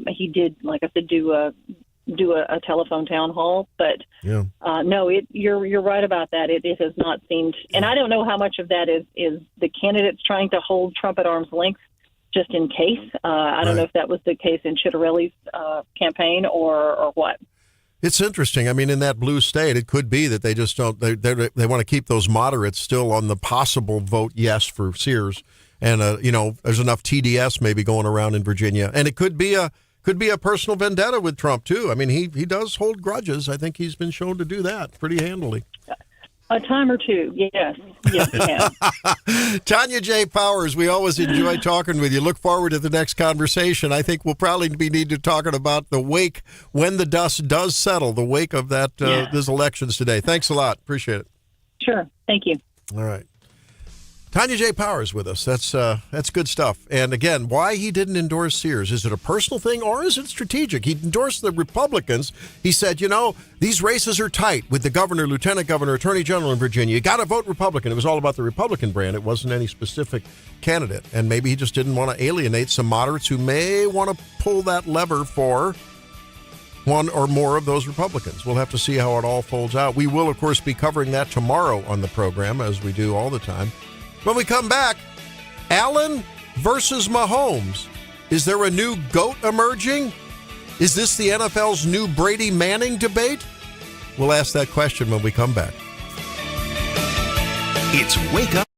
He did, like I said, do a telephone town hall, but yeah. No, you're right about that. It has not seemed, and I don't know how much of that is the candidates trying to hold Trump at arm's length just in case. I don't know if that was the case in Chitterelli's campaign or what. It's interesting. I mean, in that blue state, it could be that they just don't. They want to keep those moderates still on the possible vote yes for Sears, and there's enough TDS maybe going around in Virginia, and it could be a personal vendetta with Trump too. I mean, he does hold grudges. I think he's been shown to do that pretty handily. A time or two, yes, he has. Tanya J. Powers, we always enjoy talking with you. Look forward to the next conversation. I think we'll probably need to talking about the wake when the dust does settle, the wake of that this elections today. Thanks a lot. Appreciate it. Sure. Thank you. All right. Tanya J. Powers with us. That's good stuff. And again, why he didn't endorse Sears. Is it a personal thing or is it strategic? He endorsed the Republicans. He said, these races are tight with the governor, lieutenant governor, attorney general in Virginia. You got to vote Republican. It was all about the Republican brand. It wasn't any specific candidate. And maybe he just didn't want to alienate some moderates who may want to pull that lever for one or more of those Republicans. We'll have to see how it all folds out. We will, of course, be covering that tomorrow on the program, as we do all the time. When we come back, Allen versus Mahomes. Is there a new GOAT emerging? Is this the NFL's new Brady Manning debate? We'll ask that question when we come back. It's Wake Up.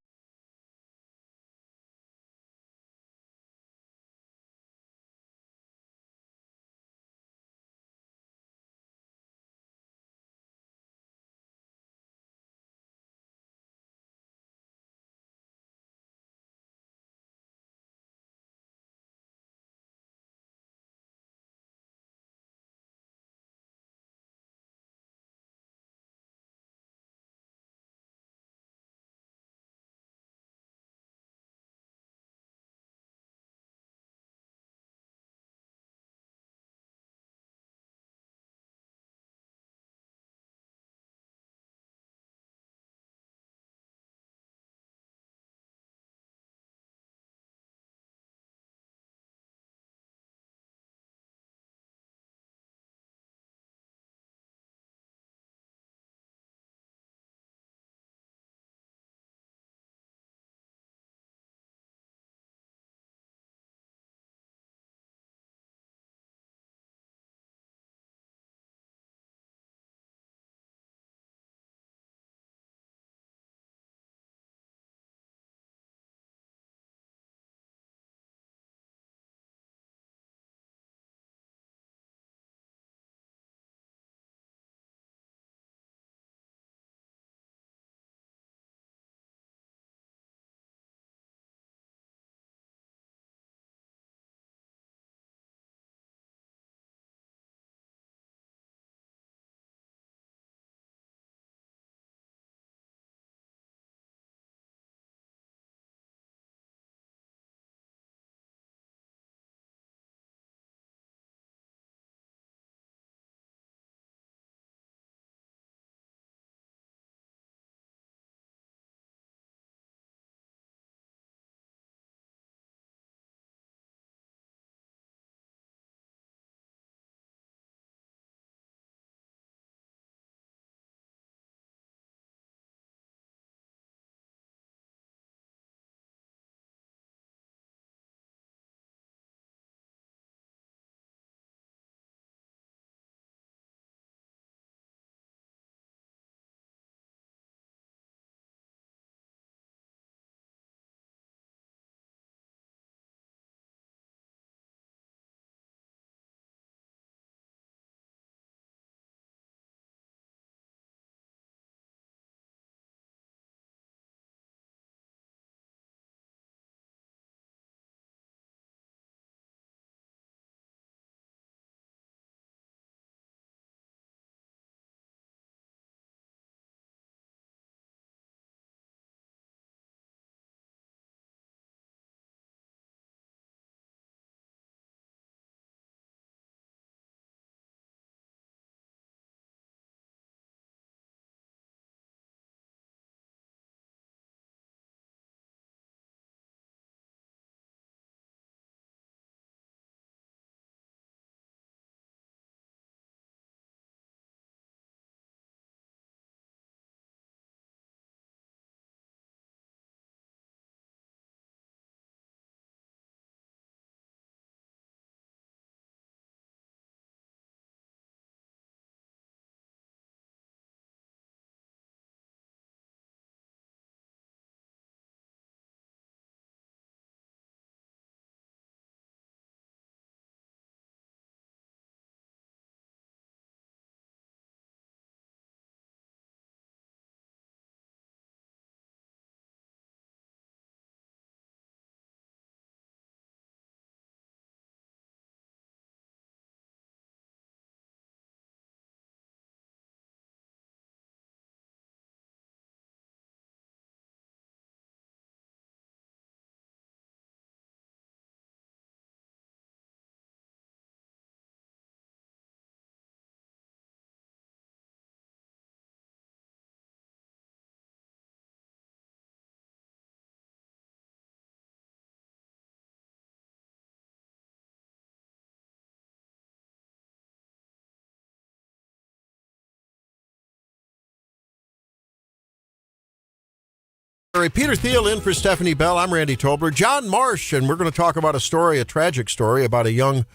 Peter Thiel in for Stephanie Bell. I'm Randy Tobler. John Marsh, and we're going to talk about a tragic story about a young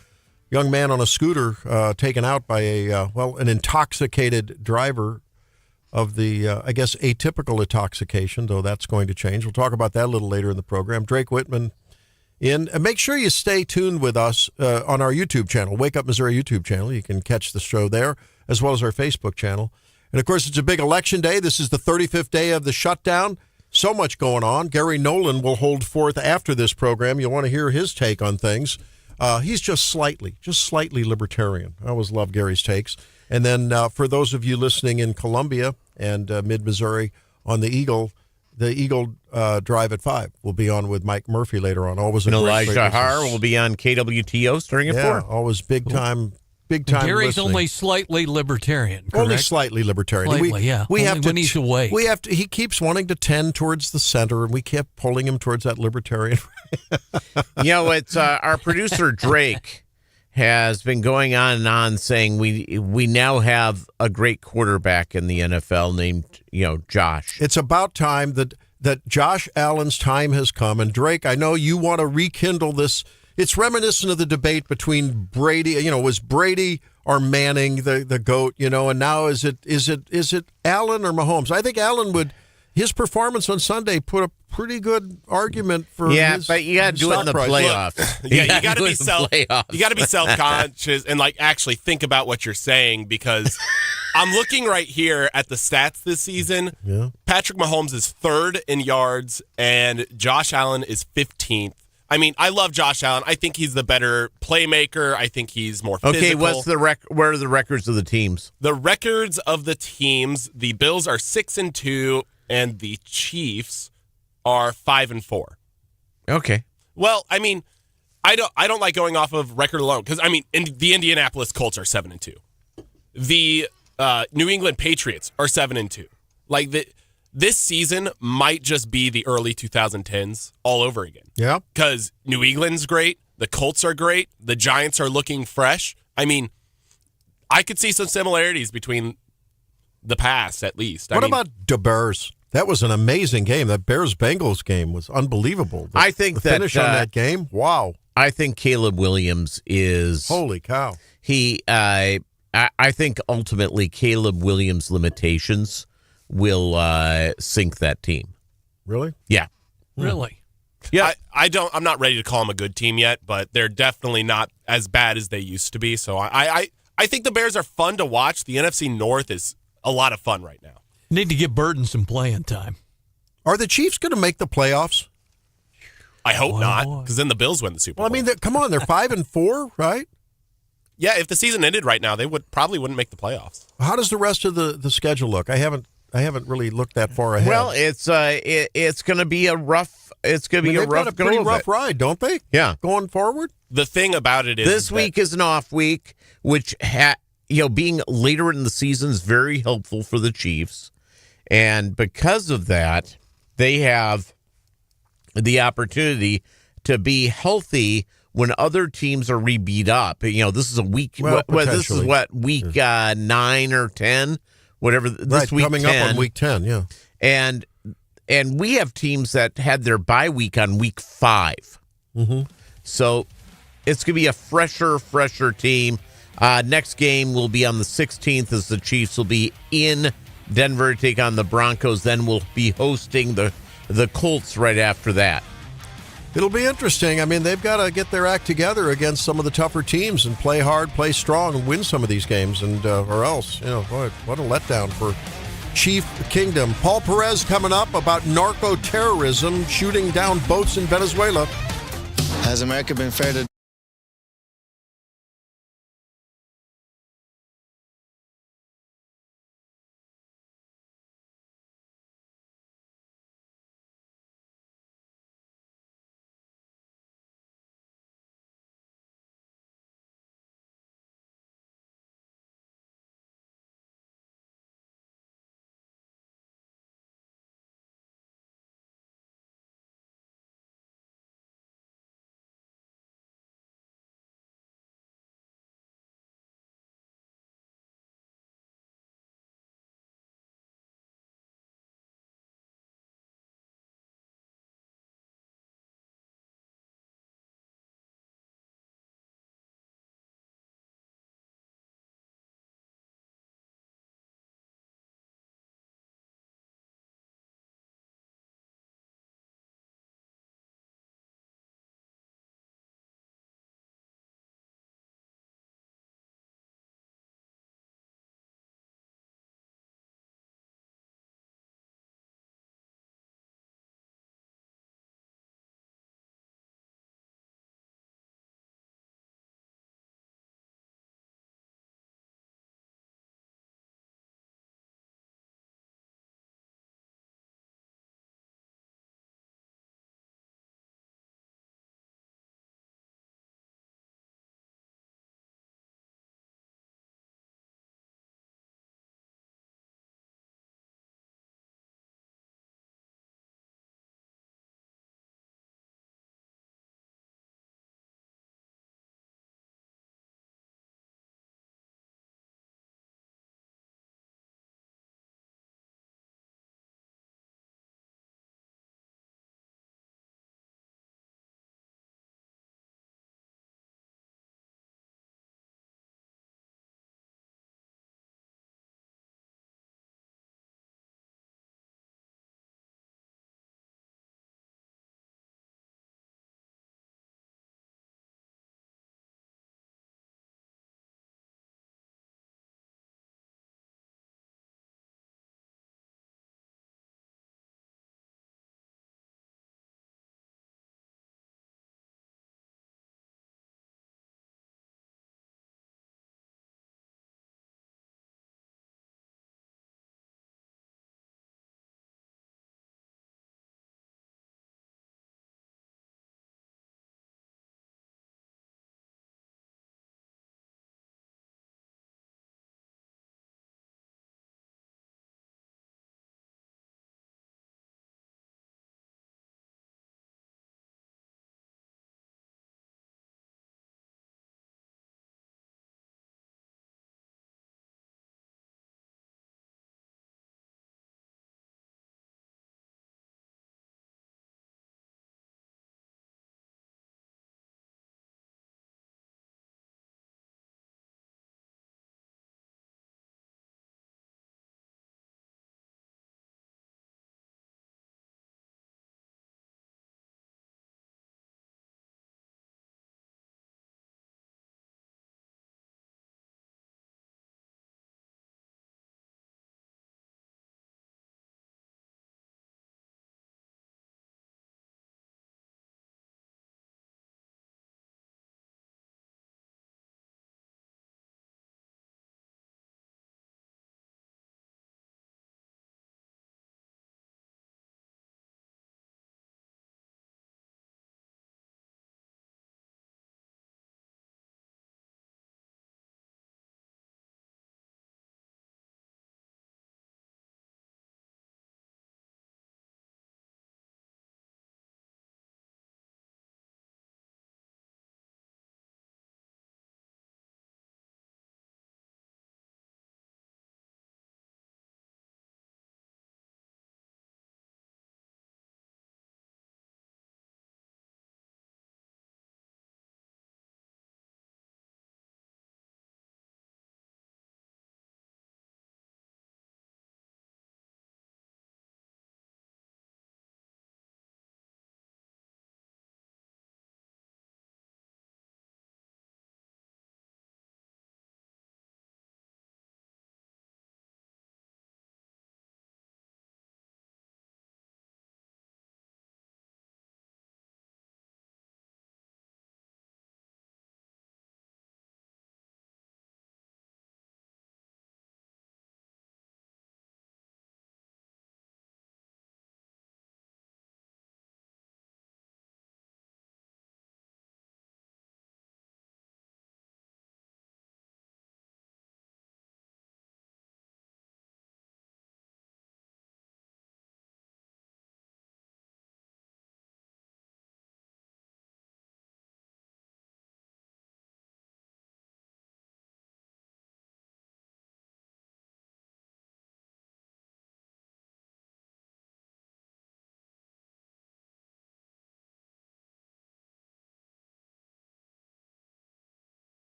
man on a scooter taken out by an intoxicated driver of the, I guess, atypical intoxication, though that's going to change. We'll talk about that a little later in the program. Drake Whitman in. And make sure you stay tuned with us on our YouTube channel, Wake Up Missouri YouTube channel. You can catch the show there, as well as our Facebook channel. And, of course, it's a big election day. This is the 35th day of the shutdown. So much going on. Gary Nolan will hold forth after this program. You'll want to hear his take on things. He's just slightly libertarian. I always love Gary's takes. And then for those of you listening in Columbia and mid-Missouri on the Eagle Drive at 5 will be on with Mike Murphy later on. Always a Elijah Har will be on KWTO starting at 4. Always big time. Gary's listening. only slightly libertarian, correct? Only slightly libertarian. We have to, when he's awake. He keeps wanting to tend towards the center, and we kept pulling him towards that libertarian. It's our producer Drake has been going on and on saying we now have a great quarterback in the NFL named Josh. It's about time that Josh Allen's time has come, and Drake, I know you want to rekindle this. It's reminiscent of the debate between Brady, was Brady or Manning the GOAT, and now is it Allen or Mahomes? I think Allen his performance on Sunday put a pretty good argument for his but you got to do it in the playoffs. You got to be self-conscious and actually think about what you're saying, because I'm looking right here at the stats this season. Yeah. Patrick Mahomes is 3rd in yards and Josh Allen is 15th. I mean, I love Josh Allen. I think he's the better playmaker. I think he's more physical. Okay, where are the records of the teams? The records of the teams, the Bills are 6-2 and the Chiefs are 5-4. Okay. Well, I mean, I don't like going off of record alone, because the Indianapolis Colts are 7-2. The New England Patriots are 7-2. This season might just be the early 2010s all over again. Yeah. Because New England's great. The Colts are great. The Giants are looking fresh. I mean, I could see some similarities between the past, at least. What about the Bears? That was an amazing game. That Bears-Bengals game was unbelievable. I think the finish on that game, wow. I think Caleb Williams is... Holy cow. I think ultimately Caleb Williams' limitations will sink that team. Really? Yeah. Really? Yeah. I'm not ready to call them a good team yet, but they're definitely not as bad as they used to be. So I think the Bears are fun to watch. The NFC North is a lot of fun right now. Need to give Burton some playing time. Are the Chiefs going to make the playoffs? I hope not, because then the Bills win the Super Bowl. Well, I mean, come on, they're 5-4, right? Yeah, if the season ended right now, they probably wouldn't make the playoffs. How does the rest of the schedule look? I haven't really looked that far ahead. Well, it's going to be a rough. It's going to be a rough. Got a pretty rough ride, don't they? Yeah, going forward. The thing about it is this week is an off week, which being later in the season is very helpful for the Chiefs, and because of that, they have the opportunity to be healthy when other teams are beat up. This is a week. This is week 9 or 10. Whatever this week coming 10, up on week 10, yeah. And we have teams that had their bye week on week 5. Mm-hmm. So it's going to be a fresher team. Next game will be on the 16th as the Chiefs will be in Denver to take on the Broncos. Then we'll be hosting the Colts right after that. It'll be interesting. I mean, they've got to get their act together against some of the tougher teams and play hard, play strong, and win some of these games, and or else, boy, what a letdown for Chief Kingdom. Paul Perez coming up about narco-terrorism, shooting down boats in Venezuela. Has America been fair to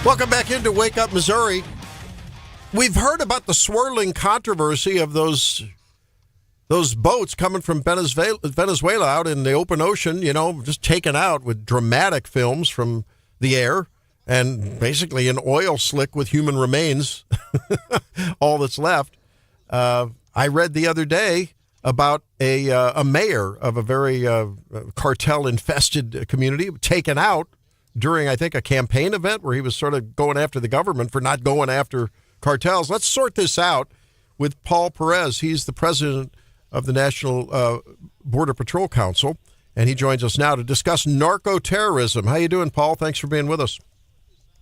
Welcome back into Wake Up Missouri. We've heard about the swirling controversy of those boats coming from Venezuela out in the open ocean, just taken out with dramatic films from the air and basically an oil slick with human remains, all that's left. I read the other day about a mayor of a very cartel-infested community taken out during, I think, a campaign event where he was sort of going after the government for not going after cartels. Let's sort this out with Paul Perez. He's the president of the National Border Patrol Council, and he joins us now to discuss narco-terrorism. How you doing, Paul? Thanks for being with us.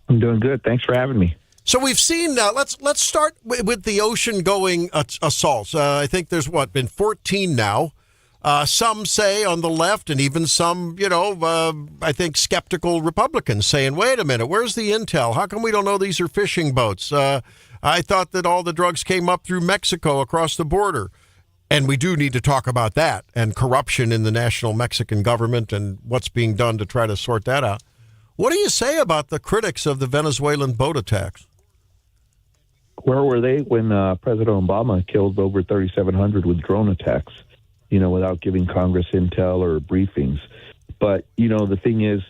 I'm doing good. Thanks for having me. So we've seen, let's start with the ocean-going assaults. I think there's, been 14 now. Some say on the left, and even some, I think skeptical Republicans saying, wait a minute, where's the intel? How come we don't know these are fishing boats? I thought that all the drugs came up through Mexico across the border. And we do need to talk about that and corruption in the national Mexican government and what's being done to try to sort that out. What do you say about the critics of the Venezuelan boat attacks? Where were they when President Obama killed over 3,700 with drone attacks? Without giving Congress intel or briefings. But, the thing is,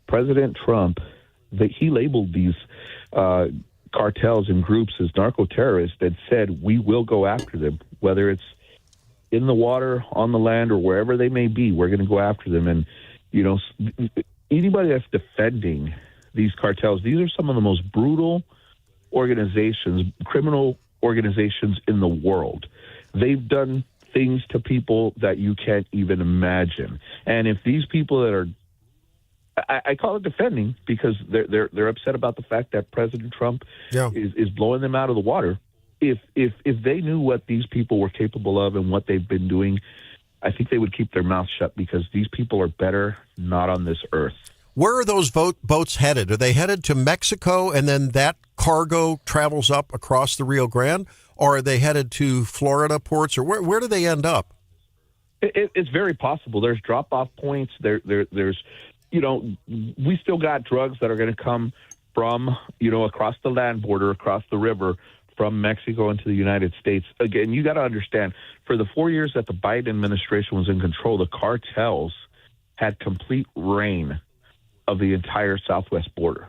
President Trump, he labeled these cartels and groups as narco-terrorists and said, we will go after them, whether it's in the water, on the land, or wherever they may be, we're going to go after them. And, anybody that's defending these cartels, these are some of the most brutal organizations, criminal organizations in the world. They've done things to people that you can't even imagine. And if these people that are, I call it defending because they're upset about the fact that President Trump is blowing them out of the water. If they knew what these people were capable of and what they've been doing, I think they would keep their mouths shut because these people are better not on this earth. Where are those boats headed? Are they headed to Mexico and then that cargo travels up across the Rio Grande? Or are they headed to Florida ports, or where do they end up? It's very possible. There's drop-off points. There's, we still got drugs that are going to come from, across the land border, across the river, from Mexico into the United States. Again, you got to understand, for the 4 years that the Biden administration was in control, the cartels had complete reign of the entire southwest border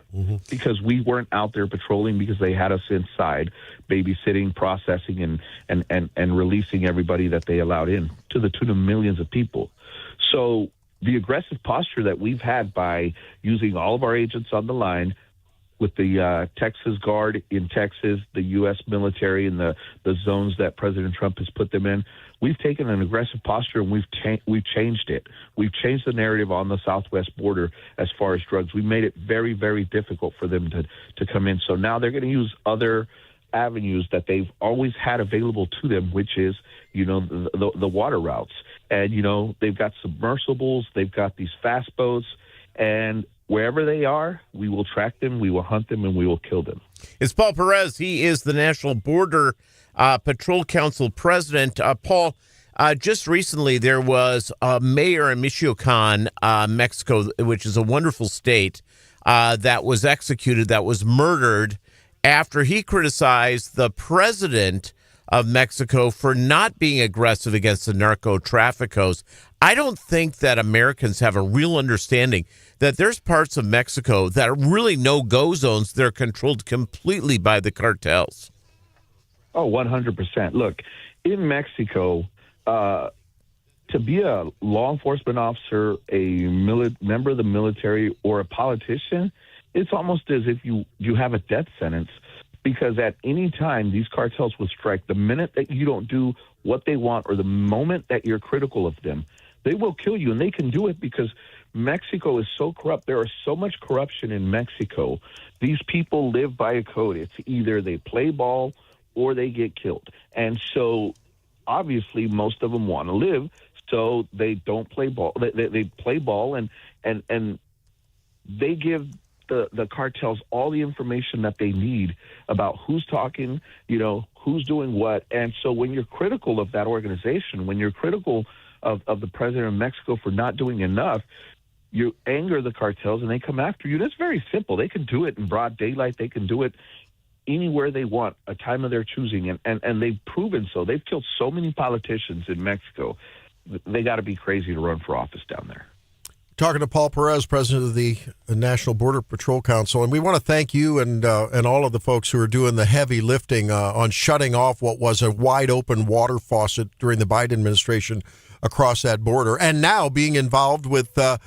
because we weren't out there patrolling because they had us inside babysitting, processing, and releasing everybody that they allowed in to the tune of millions of people. So the aggressive posture that we've had by using all of our agents on the line with the Texas Guard in Texas, the U.S. military in the zones that President Trump has put them in, we've taken an aggressive posture and we've changed it. We've changed the narrative on the southwest border as far as drugs. We made it very, very difficult for them to come in. So now they're going to use other avenues that they've always had available to them, which is, the water routes. And, they've got submersibles, they've got these fast boats, and wherever they are, we will track them, we will hunt them, and we will kill them. It's Paul Perez. He is the National Border Patrol Council president. Paul, just recently there was a mayor in Michoacan, Mexico, which is a wonderful state, that was executed, that was murdered after he criticized the president of Mexico for not being aggressive against the narco-traffickers. I don't think that Americans have a real understanding that there's parts of Mexico that are really no-go zones. They're controlled completely by the cartels. Oh, 100%. Look, in Mexico, to be a law enforcement officer, a member of the military, or a politician, it's almost as if you have a death sentence. Because at any time, these cartels will strike. The minute that you don't do what they want or the moment that you're critical of them, they will kill you. And they can do it because Mexico is so corrupt. There is so much corruption in Mexico. These people live by a code. It's either they play ball or they get killed. And so obviously most of them want to live, so they don't play ball. They play ball and they give the cartels all the information that they need about who's talking, who's doing what. And so when you're critical of that organization, when you're critical of the president of Mexico for not doing enough, you anger the cartels and they come after you. And it's very simple. They can do it in broad daylight. They can do it anywhere they want, a time of their choosing. And they've proven so. They've killed so many politicians in Mexico. They got to be crazy to run for office down there. Talking to Paul Perez, president of the National Border Patrol Council, and we want to thank you and all of the folks who are doing the heavy lifting on shutting off what was a wide open water faucet during the Biden administration across that border, and now being involved with the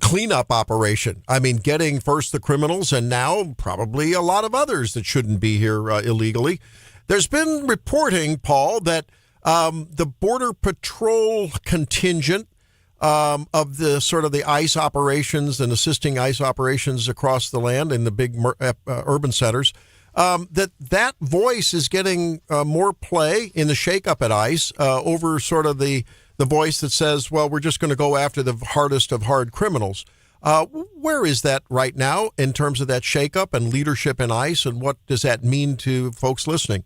cleanup operation. I mean, getting first the criminals and now probably a lot of others that shouldn't be here illegally. There's been reporting, Paul, that the Border Patrol contingent of the sort of the ICE operations and assisting ICE operations across the land in the big urban centers, that voice is getting more play in the shakeup at ICE over sort of the voice that says, well, we're just going to go after the hardest of hard criminals. Where is that right now in terms of that shakeup and leadership in ICE, and what does that mean to folks listening?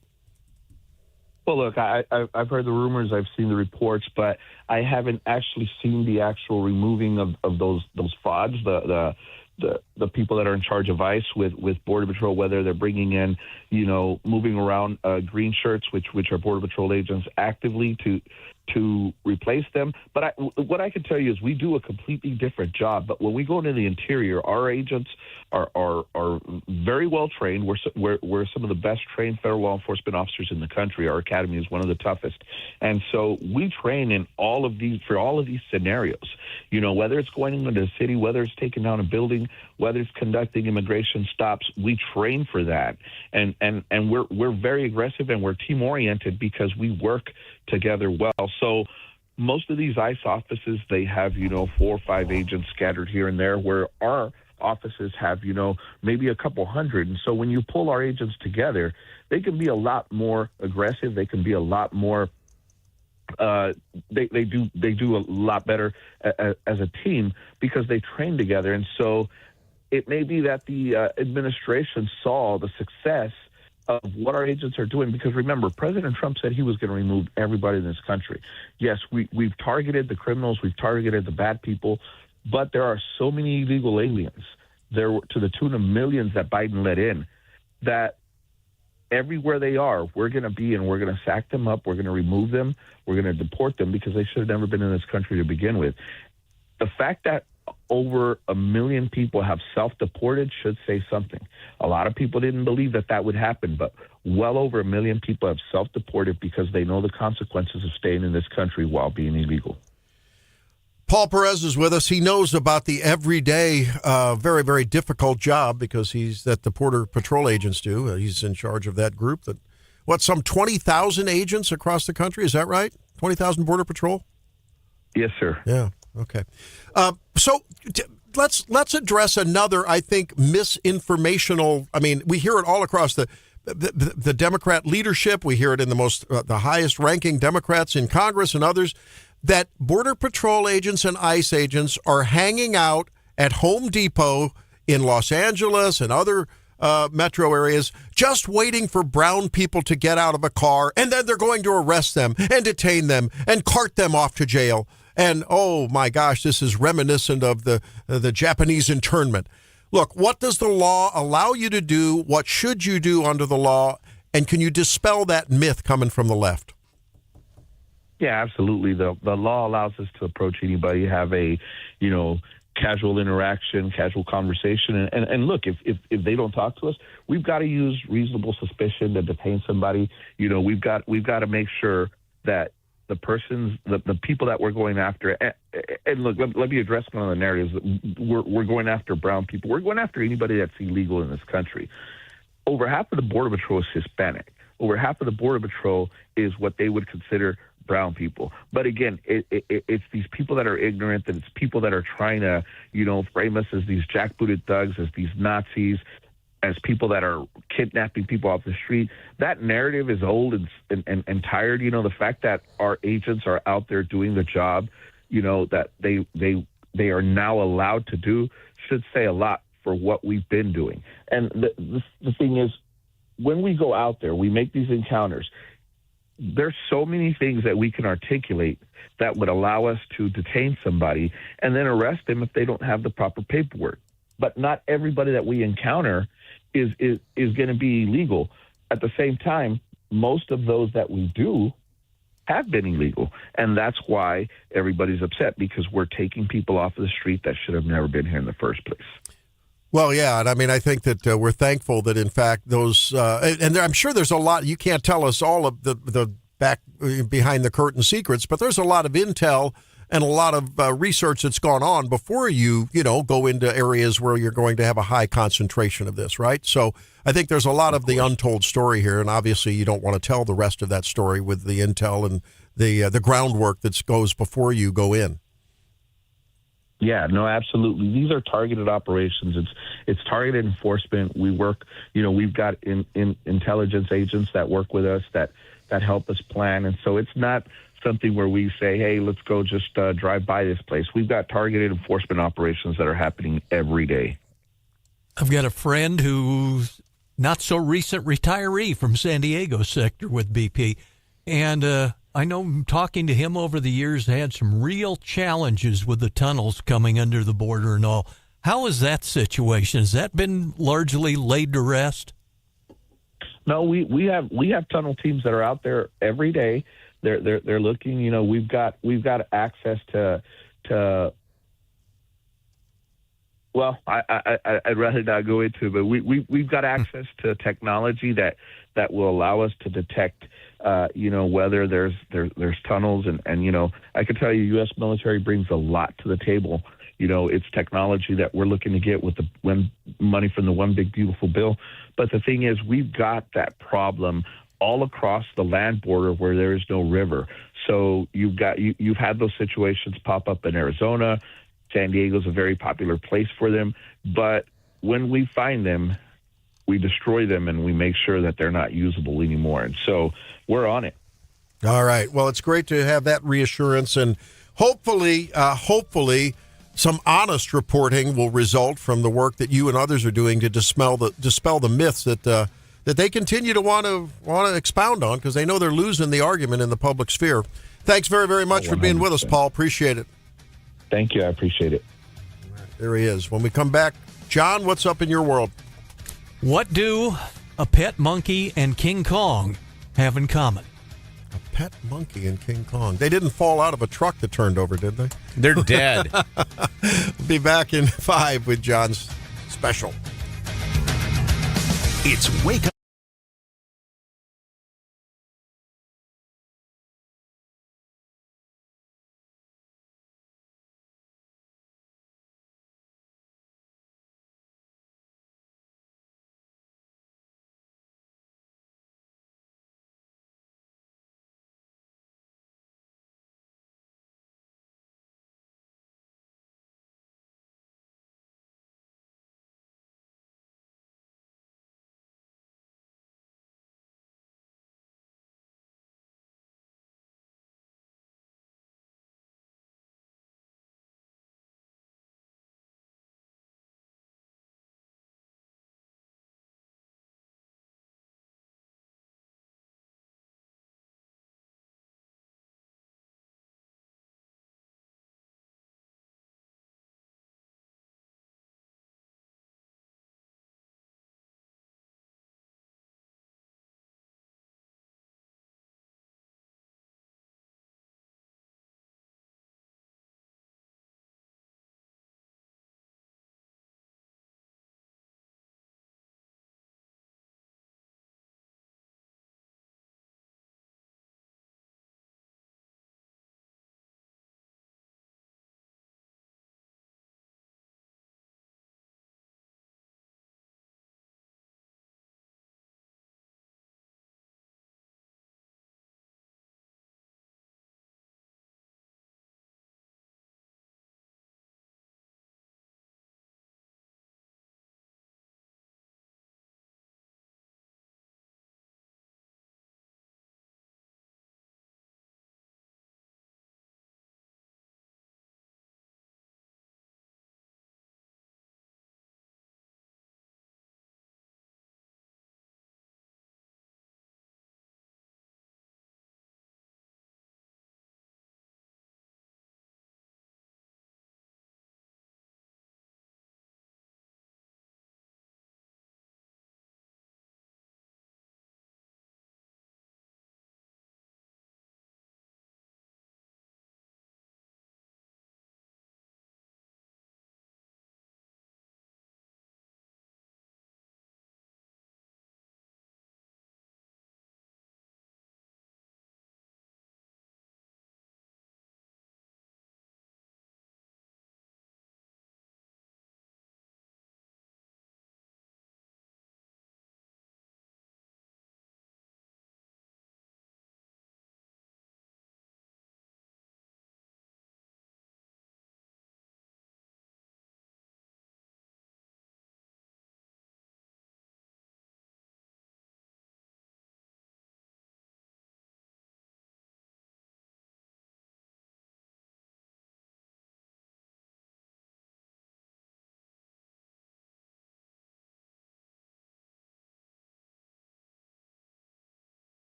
Well, look, I've heard the rumors, I've seen the reports, but I haven't actually seen the actual removing of those FODs, the people that are in charge of ICE with Border Patrol, whether they're bringing in, moving around green shirts, which are Border Patrol agents actively to replace them. But what I can tell you is we do a completely different job. But when we go into the interior, our agents are very well trained. We're some of the best trained federal law enforcement officers in the country. Our academy is one of the toughest, and so we train in all of these scenarios. Whether it's going into the city, whether it's taking down a building, whether it's conducting immigration stops, we train for that, and we're very aggressive and we're team oriented because we work together well. So most of these ICE offices, they have 4 or 5 agents scattered here and there, where our offices have maybe a couple hundred. And so when you pull our agents together, they can be a lot more aggressive. They can be a lot more they do a lot better as a team because they train together. And so it may be that the administration saw the success of what our agents are doing, because remember, President Trump said he was going to remove everybody in this country. Yes, we've targeted the criminals, we've targeted the bad people, but there are so many illegal aliens, there to the tune of millions that Biden let in, that everywhere they are, we're going to be, and we're going to sack them up, we're going to remove them, we're going to deport them because they should have never been in this country to begin with. The fact that over 1 million people have self-deported should say something. A lot of people didn't believe that would happen, but well over 1 million people have self-deported because they know the consequences of staying in this country while being illegal. Paul Perez is with us. He knows about the everyday, very, very difficult job because that the Border Patrol agents do. He's in charge of that group. Some 20,000 agents across the country? Is that right? 20,000 Border Patrol? Yes, sir. Yeah. Okay. So let's address another, I think, misinformational. I mean, we hear it all across the Democrat leadership. We hear it in the highest ranking Democrats in Congress and others, that Border Patrol agents and ICE agents are hanging out at Home Depot in Los Angeles and other metro areas, just waiting for brown people to get out of a car, and then they're going to arrest them and detain them and cart them off to jail. And, oh, my gosh, this is reminiscent of the Japanese internment. Look, what does the law allow you to do? What should you do under the law? And can you dispel that myth coming from the left? Yeah, absolutely. The law allows us to approach anybody, have a, casual interaction, casual conversation. And look, if they don't talk to us, we've got to use reasonable suspicion to detain somebody. We've got to make sure that the people that we're going after, and look, let me address one of the narratives. We're going after brown people. We're going after anybody that's illegal in this country. Over half of the Border Patrol is Hispanic. Over half of the Border Patrol is what they would consider brown people. But again, it's these people that are ignorant, that it's people that are trying to, frame us as these jackbooted thugs, as these Nazis, as people that are kidnapping people off the street. That narrative is old and tired. The fact that our agents are out there doing the job, that they are now allowed to do, should say a lot for what we've been doing. And the thing is, when we go out there, we make these encounters. there's so many things that we can articulate that would allow us to detain somebody and then arrest them if they don't have the proper paperwork. But not everybody that we encounter is going to be illegal. At the same time, most of those that we do have been illegal. And that's why everybody's upset, because we're taking people off of the street that should have never been here in the first place. Well, yeah, and I mean, I think that we're thankful that, in fact, those and I'm sure there's a lot. You can't tell us all of the back behind the curtain secrets, but there's a lot of intel and a lot of research that's gone on before you go into areas where you're going to have a high concentration of this, right? So I think there's a lot of the untold story here, and obviously you don't want to tell the rest of that story with the intel and the groundwork that goes before you go in. Yeah, no, absolutely. These are targeted operations. It's targeted enforcement. We work, we've got intelligence agents that work with us that help us plan. And so it's not something where we say, hey, let's go just drive by this place. We've got targeted enforcement operations that are happening every day. I've got a friend who's not so recent retiree from San Diego sector with BP. And I know talking to him over the years, had some real challenges with the tunnels coming under the border and all. How is that situation? Has that been largely laid to rest? No, we have tunnel teams that are out there every day. They're looking. We've got access to. Well, I'd rather not go into it, but we've got access to technology that will allow us to detect. Whether there's tunnels and I can tell you, U.S. military brings a lot to the table. It's technology that we're looking to get with the money from the One Big Beautiful Bill. But the thing is, we've got that problem all across the land border where there is no river. So you've had those situations pop up in Arizona. San Diego's a very popular place for them. But when we find them, we destroy them and we make sure that they're not usable anymore. And so we're on it. All right. Well, it's great to have that reassurance, and hopefully some honest reporting will result from the work that you and others are doing to dispel the myths that they continue to want to expound on, because they know they're losing the argument in the public sphere. Thanks very, very much for being with us, Paul. Appreciate it. Thank you. I appreciate it. There he is. When we come back, John, what's up in your world? What do a pet monkey and King Kong have in common? A pet monkey and King Kong. They didn't fall out of a truck that turned over, did they? They're dead. Be back in 5 with John's special. It's Wake Up.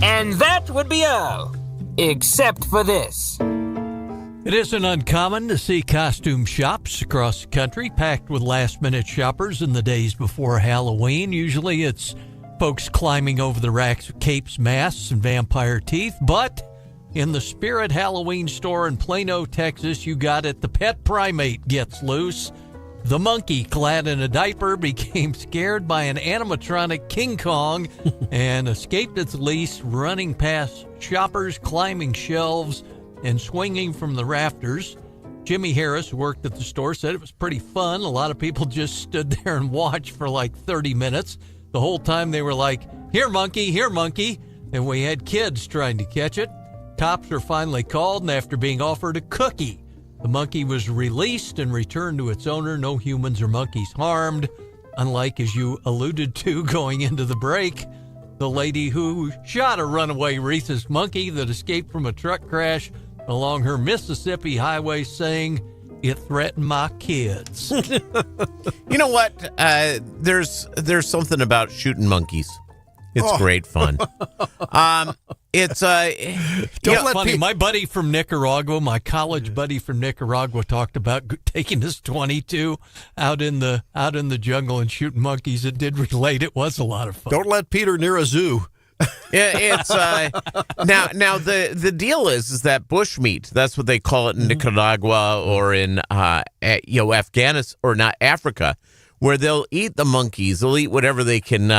And that would be all. Except for this. It isn't uncommon to see costume shops across the country packed with last-minute shoppers in the days before Halloween. Usually it's folks climbing over the racks of capes, masks, and vampire teeth. But in the Spirit Halloween store in Plano, Texas, you got it. The pet primate gets loose. The monkey, clad in a diaper, became scared by an animatronic King Kong and escaped its leash, running past shoppers, climbing shelves, and swinging from the rafters. Jimmy Harris, who worked at the store, said it was pretty fun. A lot of people just stood there and watched for like 30 minutes. The whole time they were like, here, monkey, and we had kids trying to catch it. Cops were finally called, and after being offered a cookie, the monkey was released and returned to its owner. No humans or monkeys harmed. Unlike, as you alluded to going into the break, the lady who shot a runaway rhesus monkey that escaped from a truck crash along her Mississippi highway, saying it threatened my kids. You know what? There's something about shooting monkeys. It's great fun. It's funny. My buddy from Nicaragua, my college buddy from Nicaragua, talked about taking his .22 out in the jungle and shooting monkeys. It did relate. It was a lot of fun. Don't let Peter near a zoo. It's now the deal is that bushmeat. That's what they call it in Nicaragua or in Afghanistan or not Africa, where they'll eat the monkeys. They'll eat whatever they can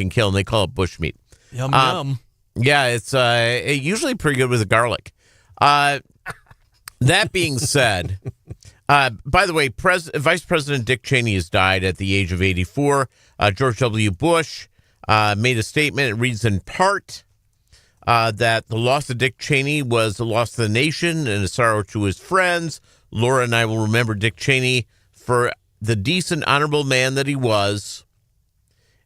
kill, and they call it bushmeat. Yum yum. Yeah, it's usually pretty good with the garlic. That being said, by the way, Vice President Dick Cheney has died at the age of 84. George W. Bush made a statement. It reads in part that the loss of Dick Cheney was a loss to the nation and a sorrow to his friends. Laura and I will remember Dick Cheney for the decent, honorable man that he was.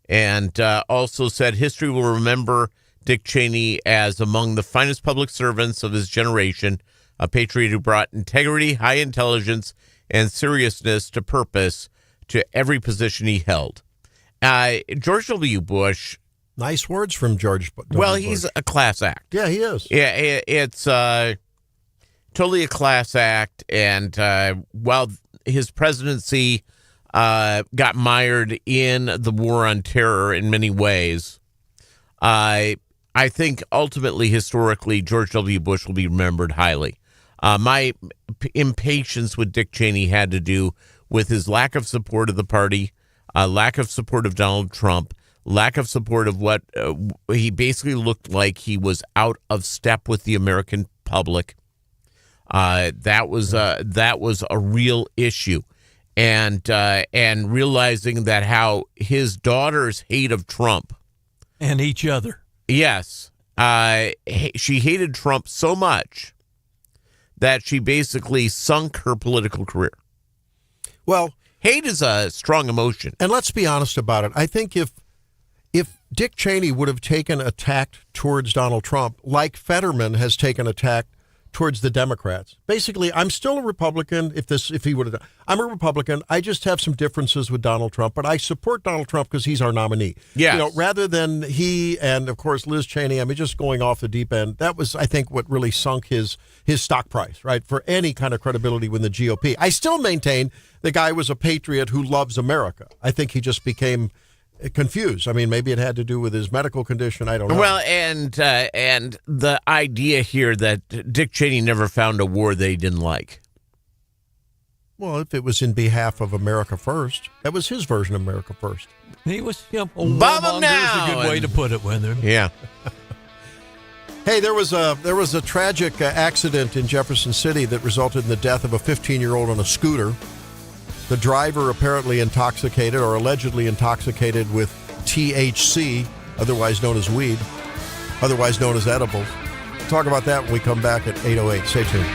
And also said history will remember Dick Cheney as among the finest public servants of his generation, a patriot who brought integrity, high intelligence, and seriousness to purpose to every position he held. George W. Bush. Nice words from George W. Well, Bush. he's a class act. Yeah, he is. Yeah, it's totally a class act. And while his presidency got mired in the war on terror in many ways, I think ultimately, historically, George W. Bush will be remembered highly. My impatience with Dick Cheney had to do with his lack of support of the party, lack of support of Donald Trump, lack of support of what he basically looked like he was out of step with the American public. That was a real issue. And realizing that how his daughter's hate of Trump and each other. Yes. She hated Trump so much that she basically sunk her political career. Well, hate is a strong emotion. And let's be honest about it. I think if Dick Cheney would have taken a tack towards Donald Trump, like Fetterman has taken a tack towards the Democrats. Basically, I'm still a Republican. If he would have done, I'm a Republican. I just have some differences with Donald Trump, but I support Donald Trump because he's our nominee. Yeah. Rather than he and of course Liz Cheney. I mean, just going off the deep end. That was, I think, what really sunk his stock price, right, for any kind of credibility with the GOP. I still maintain the guy was a patriot who loves America. I think he just became confused. I mean, maybe it had to do with his medical condition. I don't know. Well, and the idea here that Dick Cheney never found a war they didn't like. Well, if it was in behalf of America first, that was his version of America first. He was, Bomb him now. Is a good way to put it, Winther. Yeah. Hey, there was a tragic accident in Jefferson City that resulted in the death of a 15-year-old on a scooter. The driver apparently intoxicated or allegedly intoxicated with THC, otherwise known as weed, otherwise known as edibles. We'll talk about that when we come back at 8:08. Stay tuned.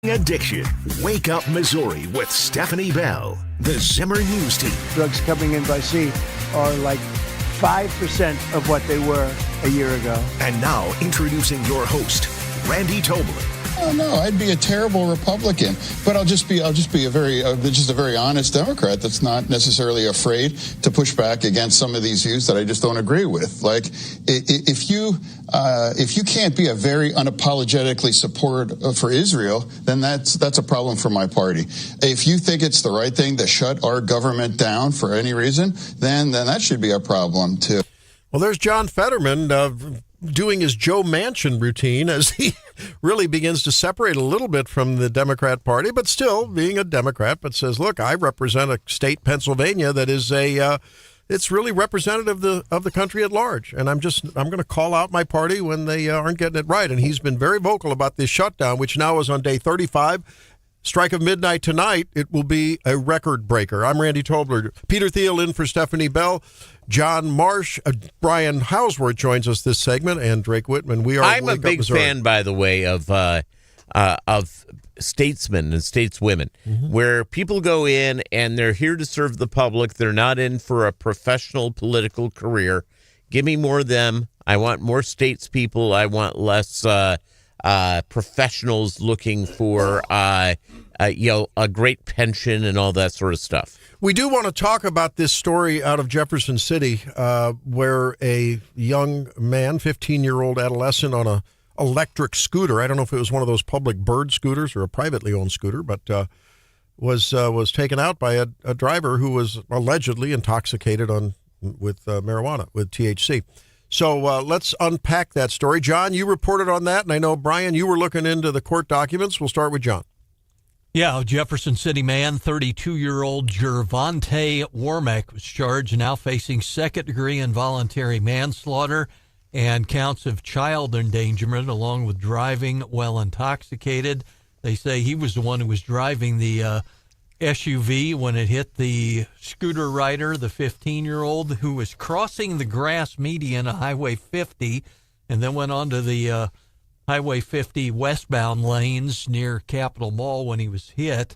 Addiction. Wake Up Missouri with Stephanie Bell. The Zimmer News Team. Drugs coming in by sea are like 5% of what they were a year ago. And now introducing your host, Randy Tobler. Oh no, I'd be a terrible Republican, but I'll just be a very honest Democrat that's not necessarily afraid to push back against some of these views that I just don't agree with. Like if you can't be a very unapologetically support for Israel, then that's a problem for my party. If you think it's the right thing to shut our government down for any reason, then that should be a problem too. Well, there's John Fetterman doing his Joe Manchin routine as he really begins to separate a little bit from the Democrat Party, but still being a Democrat, but says, look, I represent a state, Pennsylvania, that is it's really representative of the country at large. And I'm going to call out my party when they aren't getting it right. And he's been very vocal about this shutdown, which now is on day 35. Strike of midnight tonight, it will be a record breaker. I'm Randy Tobler. Peter Thiel in for Stephanie Bell. John Marsh, Brian Hauswirth joins us this segment, and Drake Whitman. I'm a big fan, by the way, of statesmen and stateswomen, where people go in and they're here to serve the public. They're not in for a professional political career. Give me more of them. I want more statespeople. I want less professionals looking for a great pension and all that sort of stuff. We do want to talk about this story out of Jefferson City, where a young man, 15-year-old adolescent on a electric scooter, I don't know if it was one of those public bird scooters or a privately owned scooter, but was taken out by a driver who was allegedly intoxicated with marijuana, with THC. So let's unpack that story. John, you reported on that, and I know, Brian, you were looking into the court documents. We'll start with John. Yeah, Jefferson City man, 32-year-old Gervonta Warmack was charged, now facing second-degree involuntary manslaughter and counts of child endangerment along with driving while intoxicated. They say he was the one who was driving the SUV when it hit the scooter rider, the 15-year-old, who was crossing the grass median of Highway 50 and then went onto the Highway 50 westbound lanes near Capitol Mall when he was hit.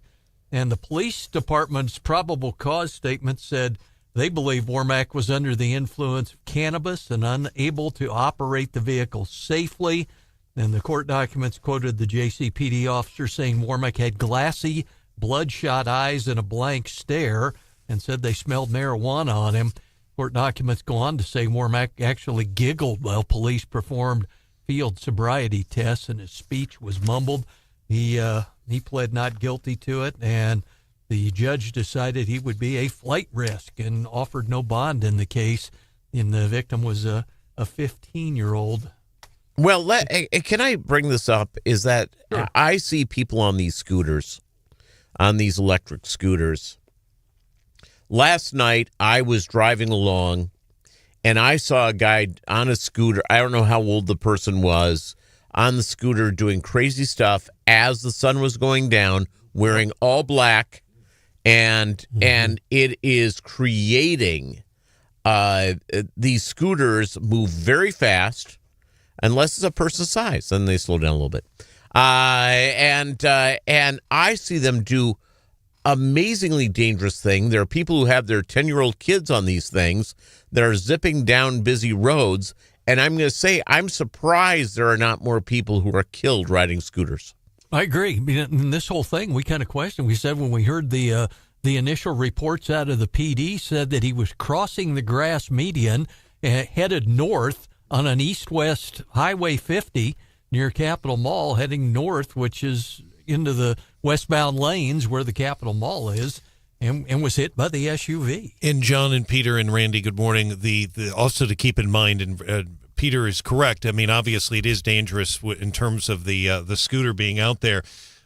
And the police department's probable cause statement said they believe Warmack was under the influence of cannabis and unable to operate the vehicle safely. And the court documents quoted the JCPD officer saying Warmack had glassy, bloodshot eyes and a blank stare, and said they smelled marijuana on him. Court documents go on to say Warmack actually giggled while police performed field sobriety tests, and his speech was mumbled. He pled not guilty to it, and the judge decided he would be a flight risk and offered no bond in the case. And the victim was a 15-year-old. Well, can I bring this up? Is that sure. I see people on these scooters, on these electric scooters. Last night, I was driving along, and I saw a guy on a scooter. I don't know how old the person was, on the scooter doing crazy stuff as the sun was going down, wearing all black, and it is creating these scooters move very fast, unless it's a person's size, then they slow down a little bit. And I see them do amazingly dangerous thing. There are people who have their 10-year-old kids on these things that are zipping down busy roads. And I'm going to say, I'm surprised there are not more people who are killed riding scooters. I agree. I mean, in this whole thing, we kind of questioned. We said when we heard the initial reports out of the PD said that he was crossing the grass median, headed north on an east-west Highway 50 near Capitol Mall, heading north, which is into the westbound lanes where the Capitol Mall is, and was hit by the SUV. And John and Peter and Randy, good morning. The also to keep in mind, and Peter is correct. I mean, obviously it is dangerous in terms of the scooter being out there,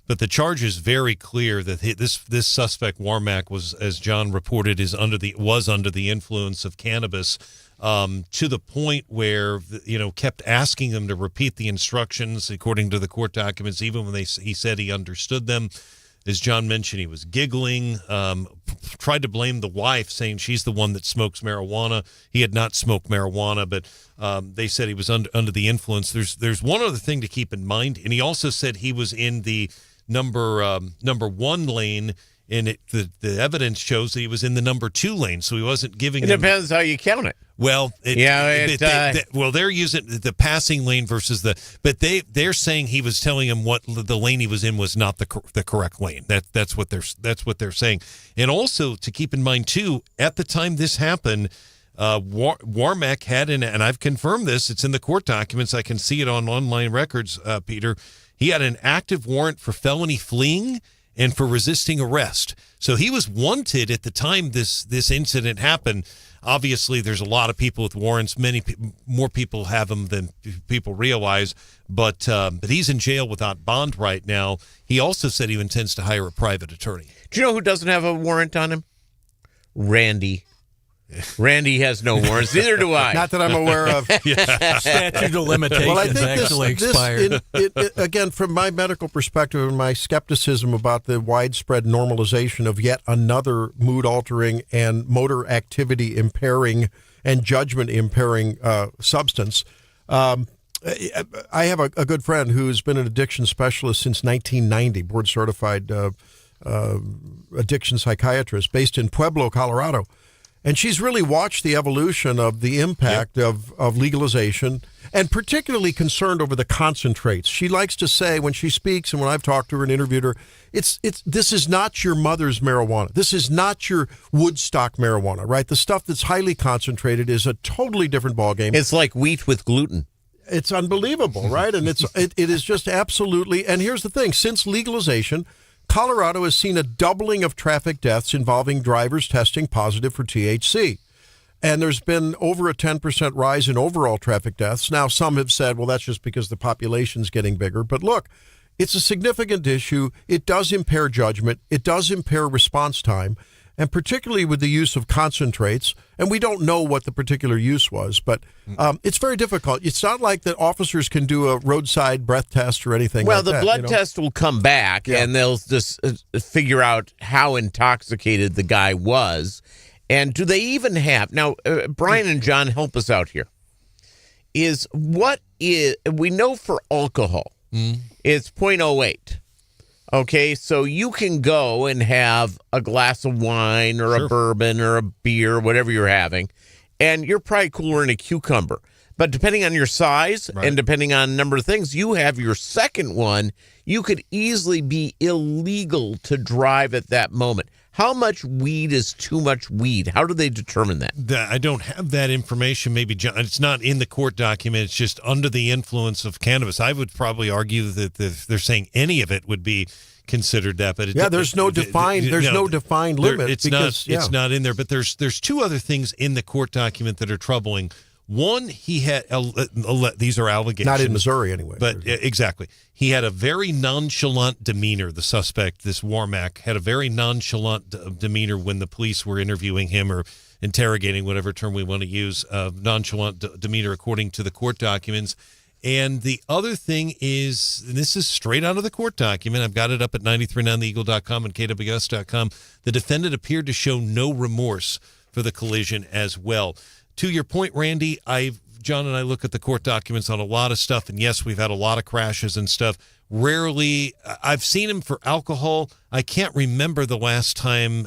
but the charge is very clear that this suspect Warmack was, as John reported, was under the influence of cannabis. To the point where, kept asking them to repeat the instructions according to the court documents, even when he said he understood them. As John mentioned, he was giggling, tried to blame the wife, saying she's the one that smokes marijuana. He had not smoked marijuana, but they said he was under the influence. There's one other thing to keep in mind, and he also said he was in the number 1 lane, and the evidence shows that he was in the number 2 lane, so he wasn't giving. It depends how you count it. Well, they're using the passing lane versus but they're saying he was telling him what the lane he was in was not the correct lane. That's what they're saying. And also to keep in mind too, at the time this happened, Warmack had and I've confirmed this. It's in the court documents. I can see it on online records. Peter, he had an active warrant for felony fleeing and for resisting arrest. So he was wanted at the time this incident happened. Obviously, there's a lot of people with warrants. Many more people have them than people realize. But he's in jail without bond right now. He also said he intends to hire a private attorney. Do you know who doesn't have a warrant on him? Randy. Randy has no warrants. Neither do I. Not that I'm aware of. Statute of limitations well, I think actually expired. Again, from my medical perspective and my skepticism about the widespread normalization of yet another mood-altering and motor activity impairing and judgment impairing substance, I have a good friend who's been an addiction specialist since 1990, board-certified addiction psychiatrist based in Pueblo, Colorado. And she's really watched the evolution of the impact of legalization, and particularly concerned over the concentrates. She likes to say when she speaks, and when I've talked to her and interviewed her, this is not your mother's marijuana. This is not your Woodstock marijuana, right? The stuff that's highly concentrated is a totally different ballgame. It's like wheat with gluten. It's unbelievable, right? And it is just absolutely. And here's the thing: since legalization, Colorado has seen a doubling of traffic deaths involving drivers testing positive for THC. And there's been over a 10% rise in overall traffic deaths. Now, some have said, well, that's just because the population's getting bigger. But look, it's a significant issue. It does impair judgment. It does impair response time, and particularly with the use of concentrates. And we don't know what the particular use was, but it's very difficult. It's not like that officers can do a roadside breath test or anything like that. Well, the blood test will come back, and they'll just figure out how intoxicated the guy was. And do they even have... Now, Brian and John, help us out here. We know for alcohol, it's 0.08. Okay, so you can go and have a glass of wine or a bourbon or a beer, whatever you're having, and you're probably cooler than a cucumber. But depending on your size and depending on a number of things, you have your second one, you could easily be illegal to drive at that moment. How much weed is too much weed? How do they determine that? I don't have that information. Maybe John, it's not in the court document. It's just under the influence of cannabis. I would probably argue that they're saying any of it would be considered that. But there's no defined limit. It's not in there. But there's two other things in the court document that are troubling. One, he had these are allegations. Not in Missouri, anyway. But exactly. He had a very nonchalant demeanor, the suspect, this Warmack, had a very nonchalant demeanor when the police were interviewing him or interrogating, whatever term we want to use, nonchalant demeanor according to the court documents. And the other thing is, and this is straight out of the court document, I've got it up at 939theeagle.com and KWS.com, the defendant appeared to show no remorse for the collision as well. To your point, Randy, John and I look at the court documents on a lot of stuff, and yes, we've had a lot of crashes and stuff. Rarely, I've seen him for alcohol. I can't remember the last time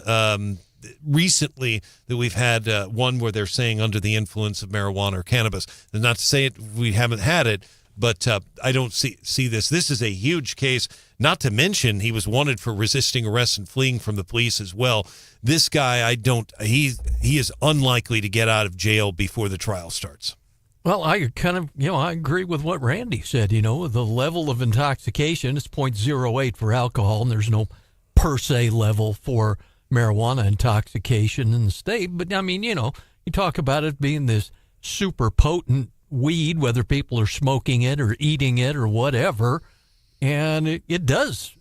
recently that we've had one where they're saying under the influence of marijuana or cannabis. And not to say we haven't had it, but I don't see this. This is a huge case, not to mention he was wanted for resisting arrest and fleeing from the police as well. This guy, he is unlikely to get out of jail before the trial starts. Well, I kind of, I agree with what Randy said. The level of intoxication is 0.08 for alcohol, and there's no per se level for marijuana intoxication in the state. But, I mean, you talk about it being this super potent weed, whether people are smoking it or eating it or whatever, and it does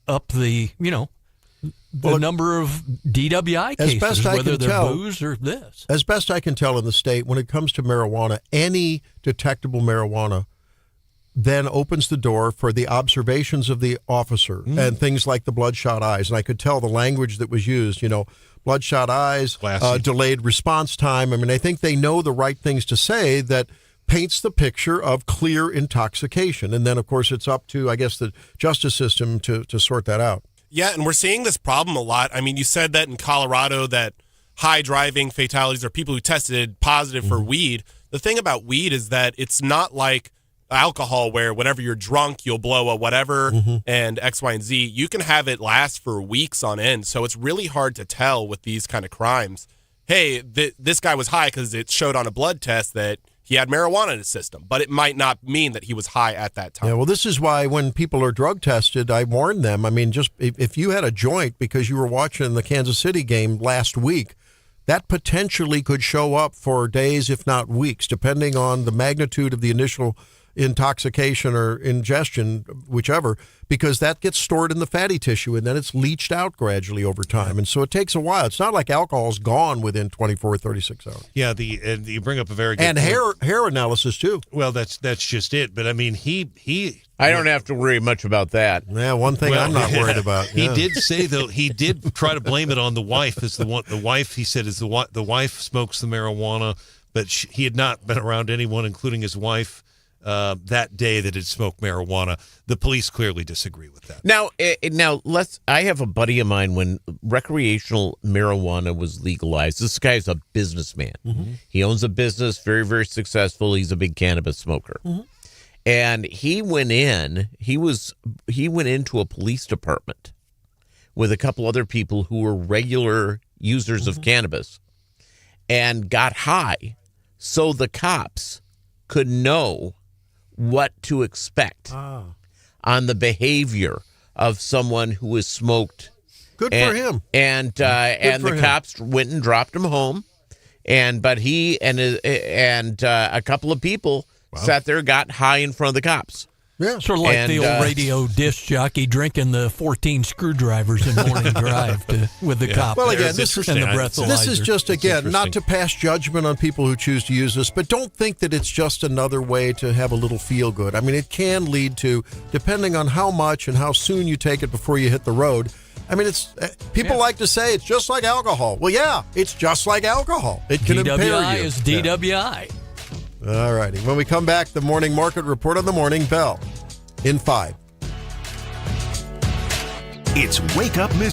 up the, the number of DWI cases, whether they're booze or this. As best I can tell in the state, when it comes to marijuana, any detectable marijuana then opens the door for the observations of the officer and things like the bloodshot eyes. And I could tell the language that was used, bloodshot eyes, delayed response time. I mean, I think they know the right things to say that paints the picture of clear intoxication. And then, of course, it's up to, I guess, the justice system to sort that out. Yeah, and we're seeing this problem a lot. I mean, you said that in Colorado that high driving fatalities are people who tested positive for weed. The thing about weed is that it's not like alcohol where whenever you're drunk, you'll blow a whatever and X, Y, and Z. You can have it last for weeks on end. So it's really hard to tell with these kind of crimes. Hey, this guy was high because it showed on a blood test that he had marijuana in his system, but it might not mean that he was high at that time. Yeah, well, this is why when people are drug tested, I warn them. I mean, just if you had a joint because you were watching the Kansas City game last week, that potentially could show up for days, if not weeks, depending on the magnitude of the initial intoxication or ingestion, whichever, because that gets stored in the fatty tissue and then it's leached out gradually over time. And so it takes a while. It's not like alcohol's gone within 24, 36 hours. Yeah, and you bring up a very good and hair analysis too. Well, that's just it. But I mean, he I don't have to worry much about that. Yeah, one thing I'm not worried about. He did say though, he did try to blame it on the wife. As the wife, he said, is the wife smokes the marijuana, but he had not been around anyone, including his wife, that day that had smoked marijuana. The police clearly disagree with that. Now, I have a buddy of mine when recreational marijuana was legalized. This guy's a businessman. He owns a business, very, very successful. He's a big cannabis smoker. And he went into a police department with a couple other people who were regular users of cannabis and got high so the cops could know what to expect on the behavior of someone who has smoked. Good for him. And the cops went and dropped him home. But he and a couple of people sat there, got high in front of the cops. Yeah, sort of like the old radio disc jockey drinking the 14 screwdrivers in morning drive with the cop. Well, again, this is just, again, not to pass judgment on people who choose to use this, but don't think that it's just another way to have a little feel good. I mean, it can lead to, depending on how much and how soon you take it before you hit the road. I mean, it's people like to say it's just like alcohol. Well, yeah, it's just like alcohol. It can impair you. DWI is DWI. All righty. When we come back, the morning market report on the morning bell in 5. It's Wake Up Missouri.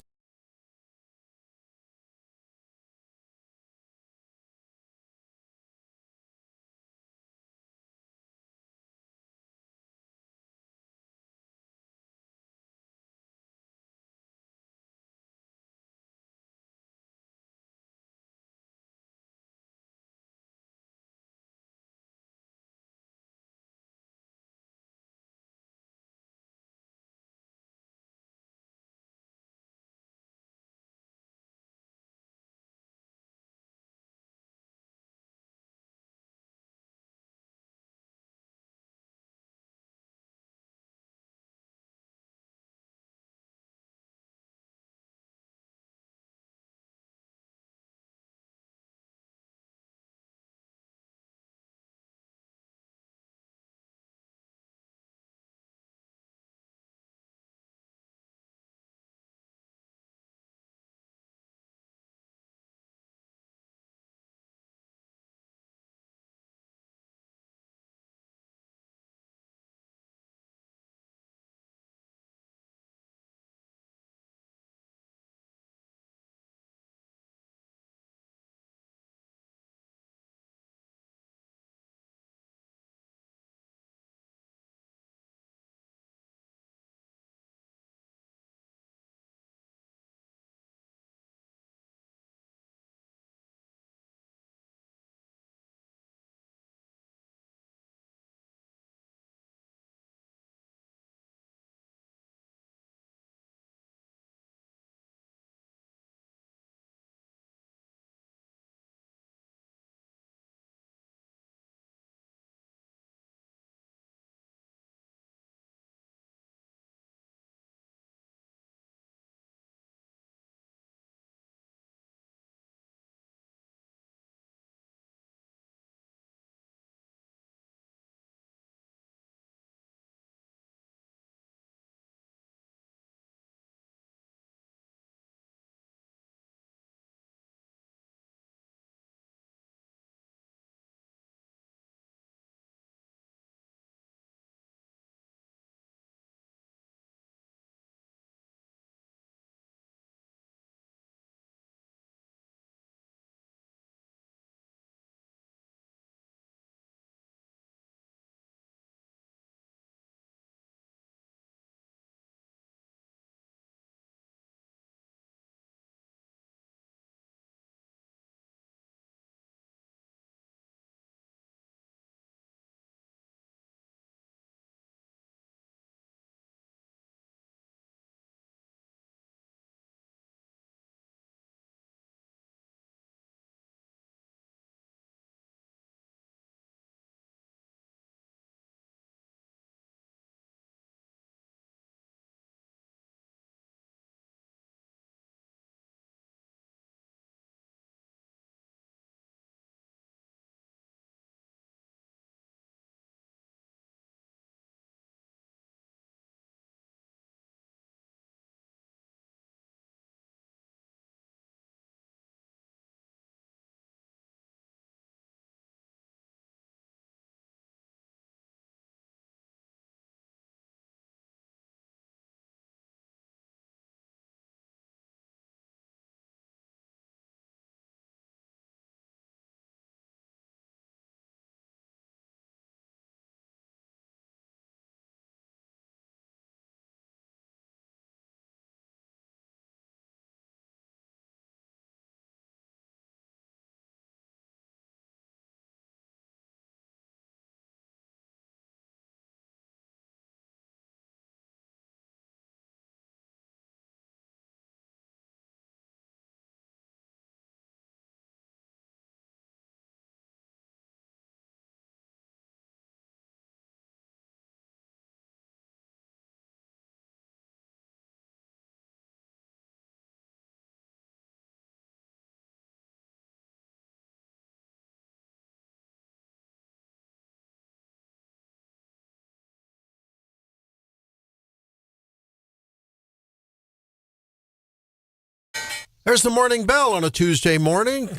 There's the morning bell on a Tuesday morning.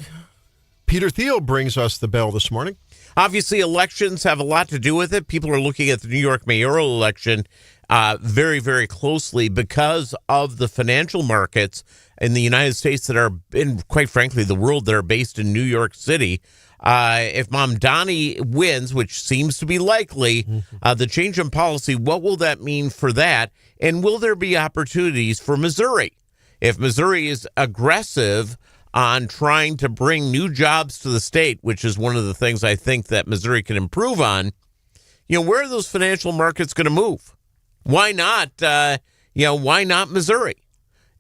Peter Thiel brings us the bell this morning. Obviously, elections have a lot to do with it. People are looking at the New York mayoral election very, very closely because of the financial markets in the United States that are, in quite frankly, the world that are based in New York City. If Mamdani wins, which seems to be likely, the change in policy, what will that mean for that? And will there be opportunities for Missouri? If Missouri is aggressive on trying to bring new jobs to the state, which is one of the things I think that Missouri can improve on, where are those financial markets going to move? Why not? Why not Missouri?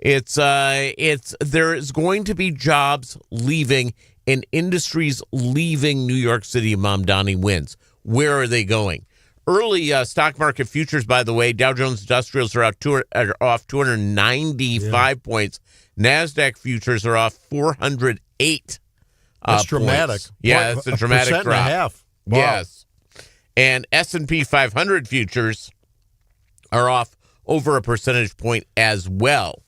There is going to be jobs leaving and industries leaving New York City if Mamdani wins. Where are they going? Early stock market futures, by the way, Dow Jones Industrials are off 295 points. NASDAQ futures are off 408 That's dramatic. Points. Yeah, that's a dramatic 1.5%. drop. Wow. Yes. And S&P 500 futures are off over a percentage point as well.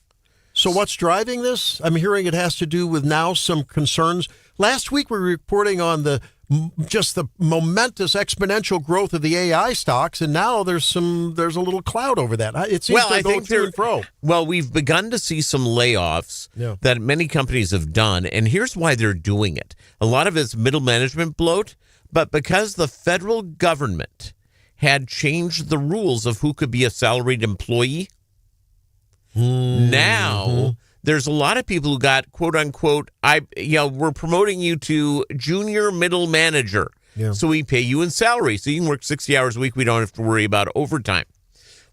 So what's driving this? I'm hearing it has to do with now some concerns. Last week we were reporting on the momentous exponential growth of the AI stocks, and now there's a little cloud over that. It seems to go to and fro. Well, we've begun to see some layoffs that many companies have done, and here's why they're doing it. A lot of it's middle management bloat, but because the federal government had changed the rules of who could be a salaried employee, now there's a lot of people who got, quote unquote, we're promoting you to junior middle manager. Yeah. So we pay you in salary. So you can work 60 hours a week. We don't have to worry about overtime.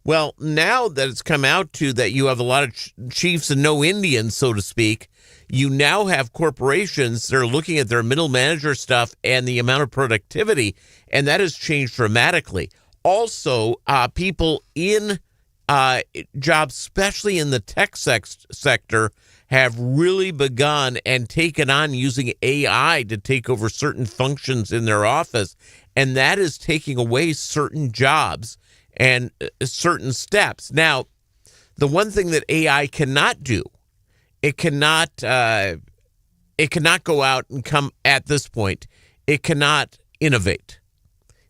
Well, now that it's come out to that you have a lot of chiefs and no Indians, so to speak, you now have corporations that are looking at their middle manager stuff and the amount of productivity, and that has changed dramatically. Also, people in jobs, especially in the tech sector, have really begun and taken on using AI to take over certain functions in their office, and that is taking away certain jobs and certain steps. Now, the one thing that AI cannot do, it cannot go out and come at this point. It cannot innovate.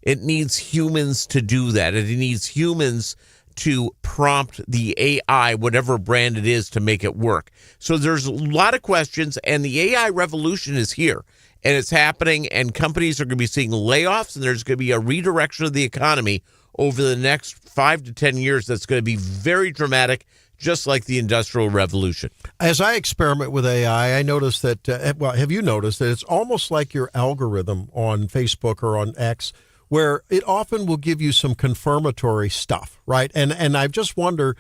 It needs humans to do that. It needs humans to prompt the AI, whatever brand it is, to make it work. So there's a lot of questions, and the AI revolution is here, and it's happening, and companies are going to be seeing layoffs, and there's going to be a redirection of the economy over the next 5 to 10 years that's going to be very dramatic, just like the Industrial Revolution. As I experiment with AI, I noticed that, have you noticed that it's almost like your algorithm on Facebook or on X, where it often will give you some confirmatory stuff, right? And I just wonder,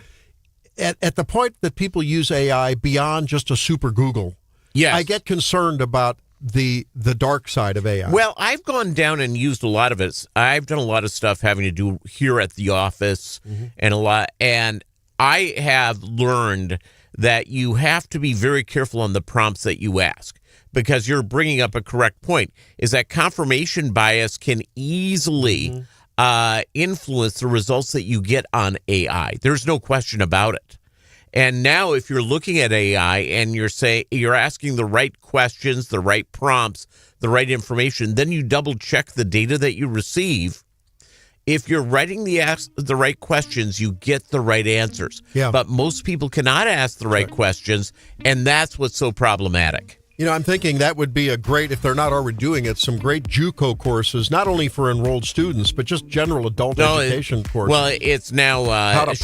at the point that people use AI beyond just a super Google, I get concerned about the dark side of AI. Well, I've gone down and used a lot of it. I've done a lot of stuff having to do here at the office and I have learned that you have to be very careful on the prompts that you ask, because you're bringing up a correct point, is that confirmation bias can easily influence the results that you get on AI. There's no question about it. And now if you're looking at AI and you're asking the right questions, the right prompts, the right information, then you double check the data that you receive. If you're writing the right questions, you get the right answers. Yeah. But most people cannot ask the right questions, and that's what's so problematic. I'm thinking that would be if they're not already doing it, some great JUCO courses, not only for enrolled students, but just general adult education courses. Well, it's now it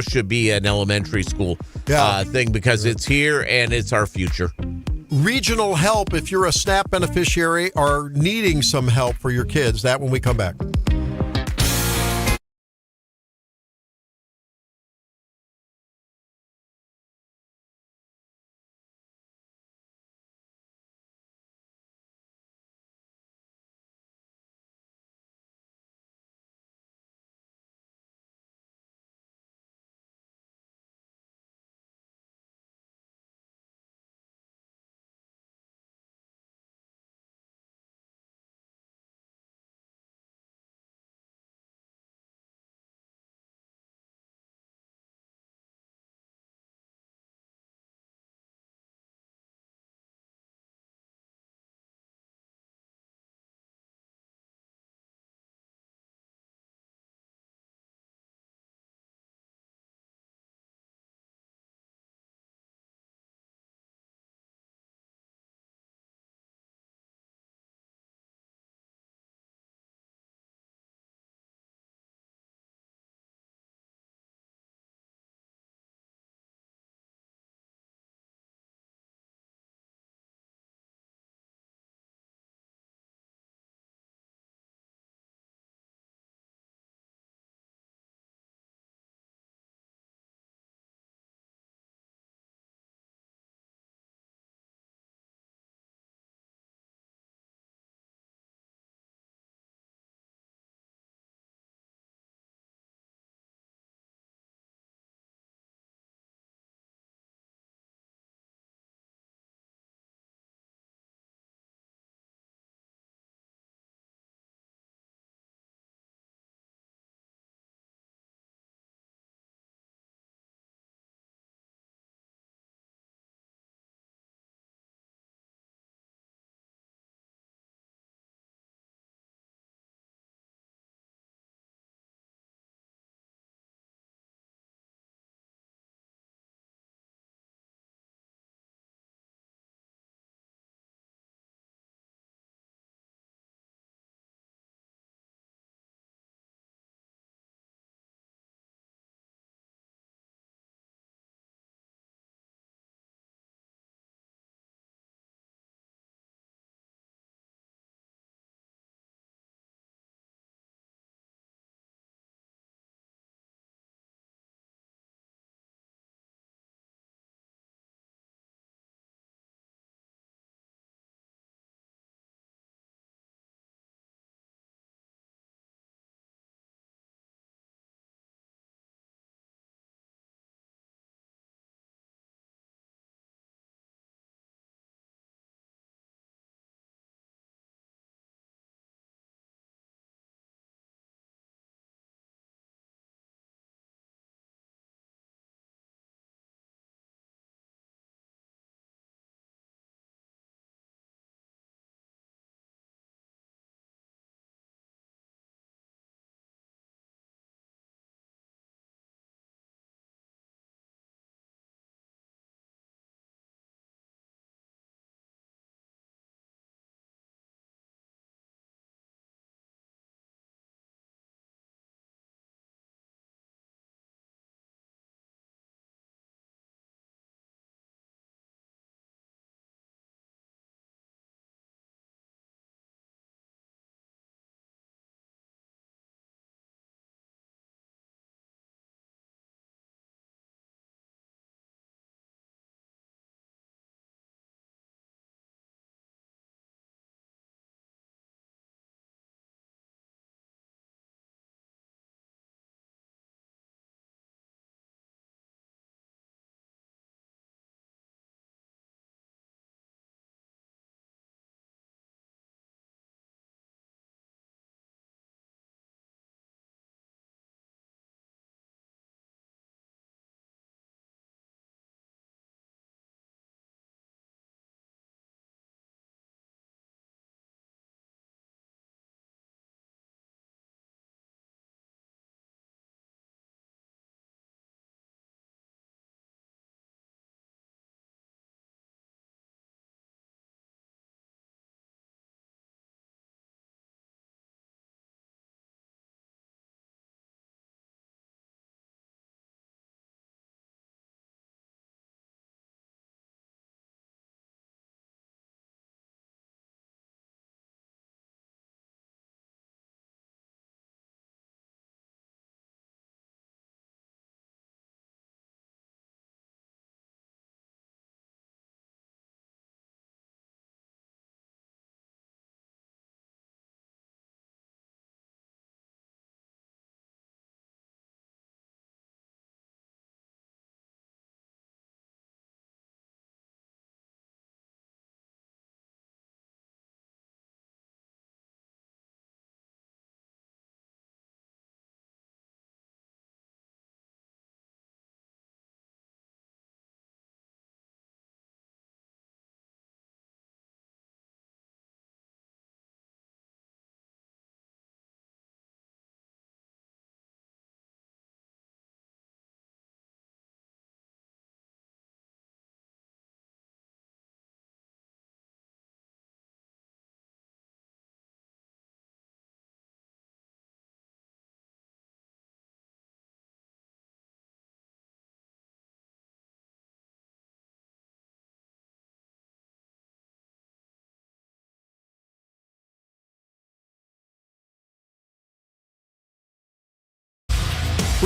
should be an elementary school thing, because it's here and it's our future. Regional help, if you're a SNAP beneficiary, are needing some help for your kids. That when we come back.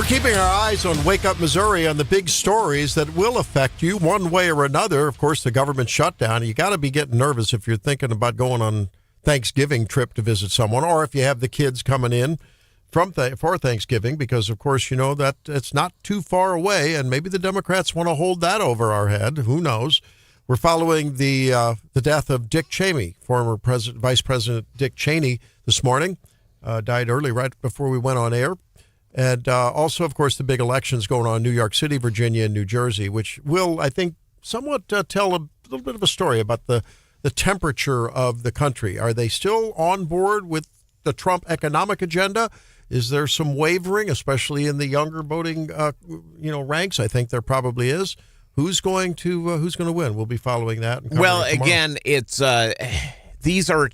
We're keeping our eyes on Wake Up Missouri on the big stories that will affect you one way or another. Of course, the government shutdown. You got to be getting nervous if you're thinking about going on Thanksgiving trip to visit someone, or if you have the kids coming in for Thanksgiving, because, of course, you know that it's not too far away, and maybe the Democrats want to hold that over our head. Who knows? We're following the death of Dick Cheney, former Vice President Dick Cheney, this morning. Died early, right before we went on air. And also, of course, the big elections going on in New York City, Virginia, and New Jersey, which will, I think, somewhat tell a little bit of a story about the temperature of the country. Are they still on board with the Trump economic agenda? Is there some wavering, especially in the younger voting ranks? I think there probably is. Who's going to win? We'll be following that. Well, again, it's these are.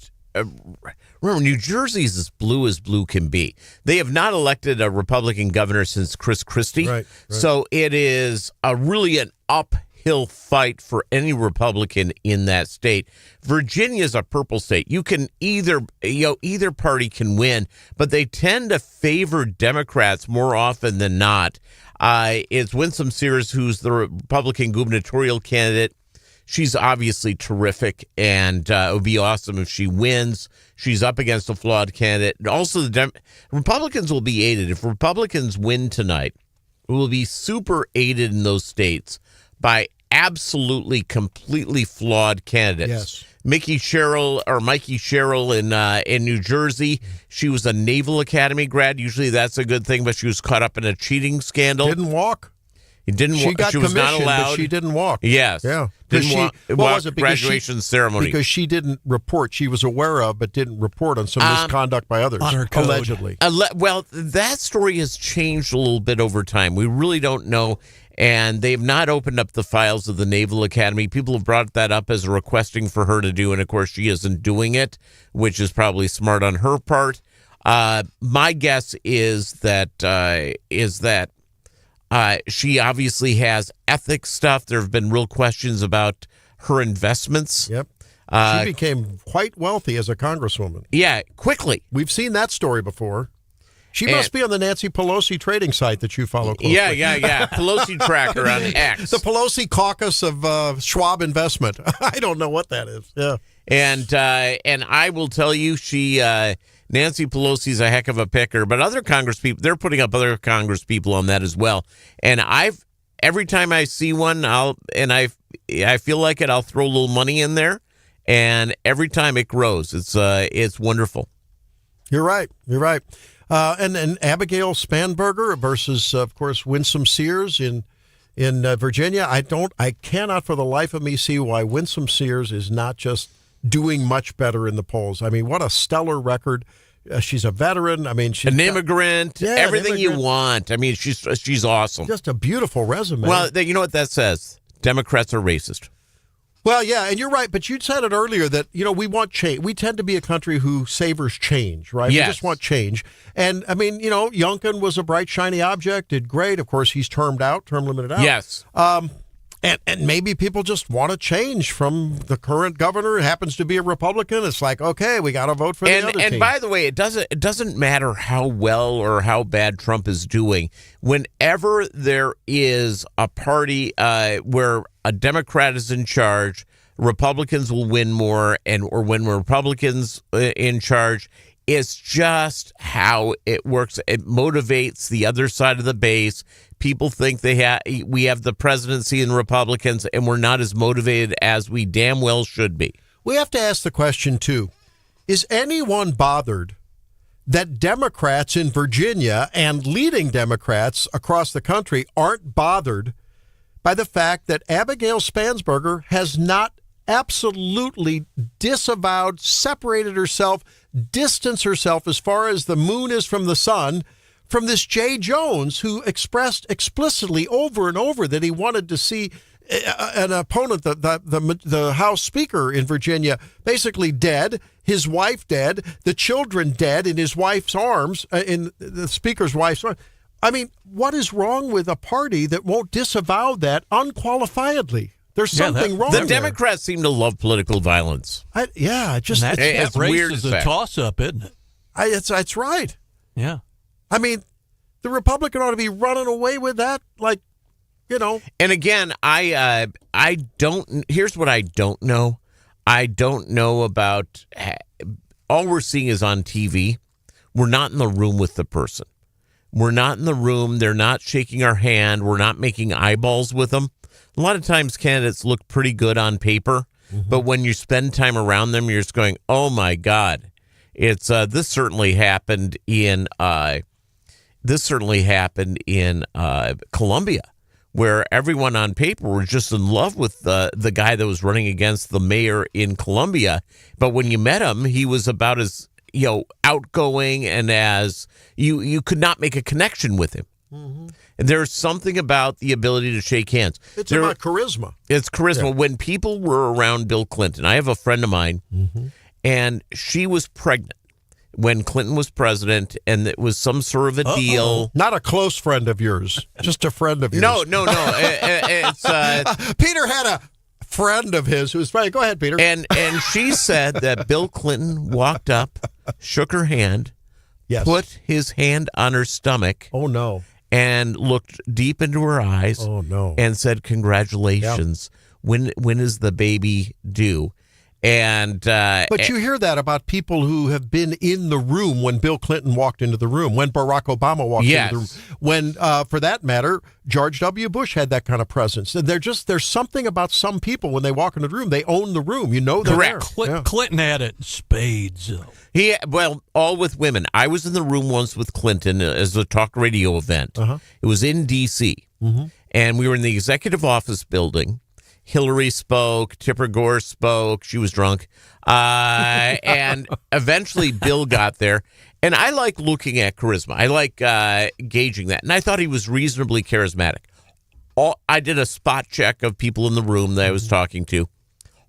Remember, New Jersey's as blue can be. They have not elected a Republican governor since Chris Christie. Right. So it is really an uphill fight for any Republican in that state. Virginia is a purple state. You can either party can win, but they tend to favor Democrats more often than not. It's Winsome Sears, who's the Republican gubernatorial candidate. She's obviously terrific, and it would be awesome if she wins. She's up against a flawed candidate. And also, the Republicans will be aided. If Republicans win tonight, we will be super aided in those states by absolutely, completely flawed candidates. Yes. Mikey Sherrill in New Jersey. She was a Naval Academy grad. Usually that's a good thing, but she was caught up in a cheating scandal. Didn't walk. She was not allowed. But she didn't walk. Yes. Yeah. Didn't walk graduation ceremony. Because she didn't report. She was aware of, but didn't report on some misconduct by others. On her code. Allegedly. Well, that story has changed a little bit over time. We really don't know. And they've not opened up the files of the Naval Academy. People have brought that up as requesting for her to do, and of course she isn't doing it, which is probably smart on her part. My guess is that she obviously has ethics stuff. There have been real questions about her investments. Yep. She became quite wealthy as a congresswoman. Yeah, quickly. We've seen that story before. She must be on the Nancy Pelosi trading site that you follow closely. Yeah. Pelosi tracker on X. The Pelosi caucus of Schwab Investment. I don't know what that is. Yeah. And I will tell you, Nancy Pelosi's a heck of a picker, but other congresspeople, they're putting up other congresspeople on that as well. And every time I see one, I feel like it, I'll throw a little money in there, and every time it grows. It's wonderful. You're right. And Abigail Spanberger versus, of course, Winsome Sears in Virginia. I cannot for the life of me see why Winsome Sears is not just doing much better in the polls. I mean, what a stellar record. She's a veteran. I mean, she's an immigrant. Yeah, everything you want. I mean, she's awesome. Just a beautiful resume. Well, you know what that says? Democrats are racist. Well, yeah, and you're right, but you said it earlier that, we want change. We tend to be a country who savors change, right? Yes. We just want change. And, I mean, Youngkin was a bright, shiny object, did great. Of course, he's term limited out. Yes. And maybe people just want to change from the current governor. It happens to be a Republican. It's like, okay, we got to vote for the other team. And by the way, it doesn't matter how well or how bad Trump is doing. Whenever there is a party where a Democrat is in charge, Republicans will win more, or when Republicans in charge, it's just how it works. It motivates the other side of the base. People think we have the presidency in Republicans, and we're not as motivated as we damn well should be. We have to ask the question, too, is anyone bothered that Democrats in Virginia and leading Democrats across the country aren't bothered by the fact that Abigail Spanberger has not absolutely disavowed, separated herself, distanced herself as far as the moon is from the sun from this Jay Jones, who expressed explicitly over and over that he wanted to see an opponent, the House Speaker in Virginia, basically dead, his wife dead, the children dead in his wife's arms, in the Speaker's wife's arms. I mean, what is wrong with a party that won't disavow that unqualifiedly? There's something wrong. The Democrats seem to love political violence. That race weird is a toss-up, isn't it? It's right. Yeah. I mean, the Republican ought to be running away with that, like, you know. And again, I don't. Here's what I don't know. I don't know about. All we're seeing is on TV. We're not in the room with the person. We're not in the room. They're not shaking our hand. We're not making eyeballs with them. A lot of times, candidates look pretty good on paper, but when you spend time around them, you're just going, "Oh my God!" It's this certainly happened in Columbia, where everyone on paper was just in love with the guy that was running against the mayor in Columbia. But when you met him, he was about as outgoing and as you could not make a connection with him. And there's something about the ability to shake hands. It's about charisma. It's charisma. Yeah. When people were around Bill Clinton, I have a friend of mine, and she was pregnant when Clinton was president, and it was some sort of a deal. Not a close friend of yours, just a friend of yours. No. It's Peter had a friend of his who was right. Go ahead, Peter. And she said that Bill Clinton walked up, shook her hand, put his hand on her stomach. Oh, no. And looked deep into her eyes. Oh, no. And said, "Congratulations. When is the baby due?" And but you hear that about people who have been in the room when Bill Clinton walked into the room, when Barack Obama walked into the room, when, for that matter, George W. Bush had that kind of presence. And there's something about some people when they walk into the room, they own the room. You know they're Correct. there. Clinton had it in spades. All with women. I was in the room once with Clinton as a talk radio event. It was in D.C. And we were in the executive office building. Hillary spoke, Tipper Gore spoke, she was drunk, and eventually Bill got there. And I like looking at charisma. I like gauging that. And I thought he was reasonably charismatic. I did a spot check of people in the room that I was talking to.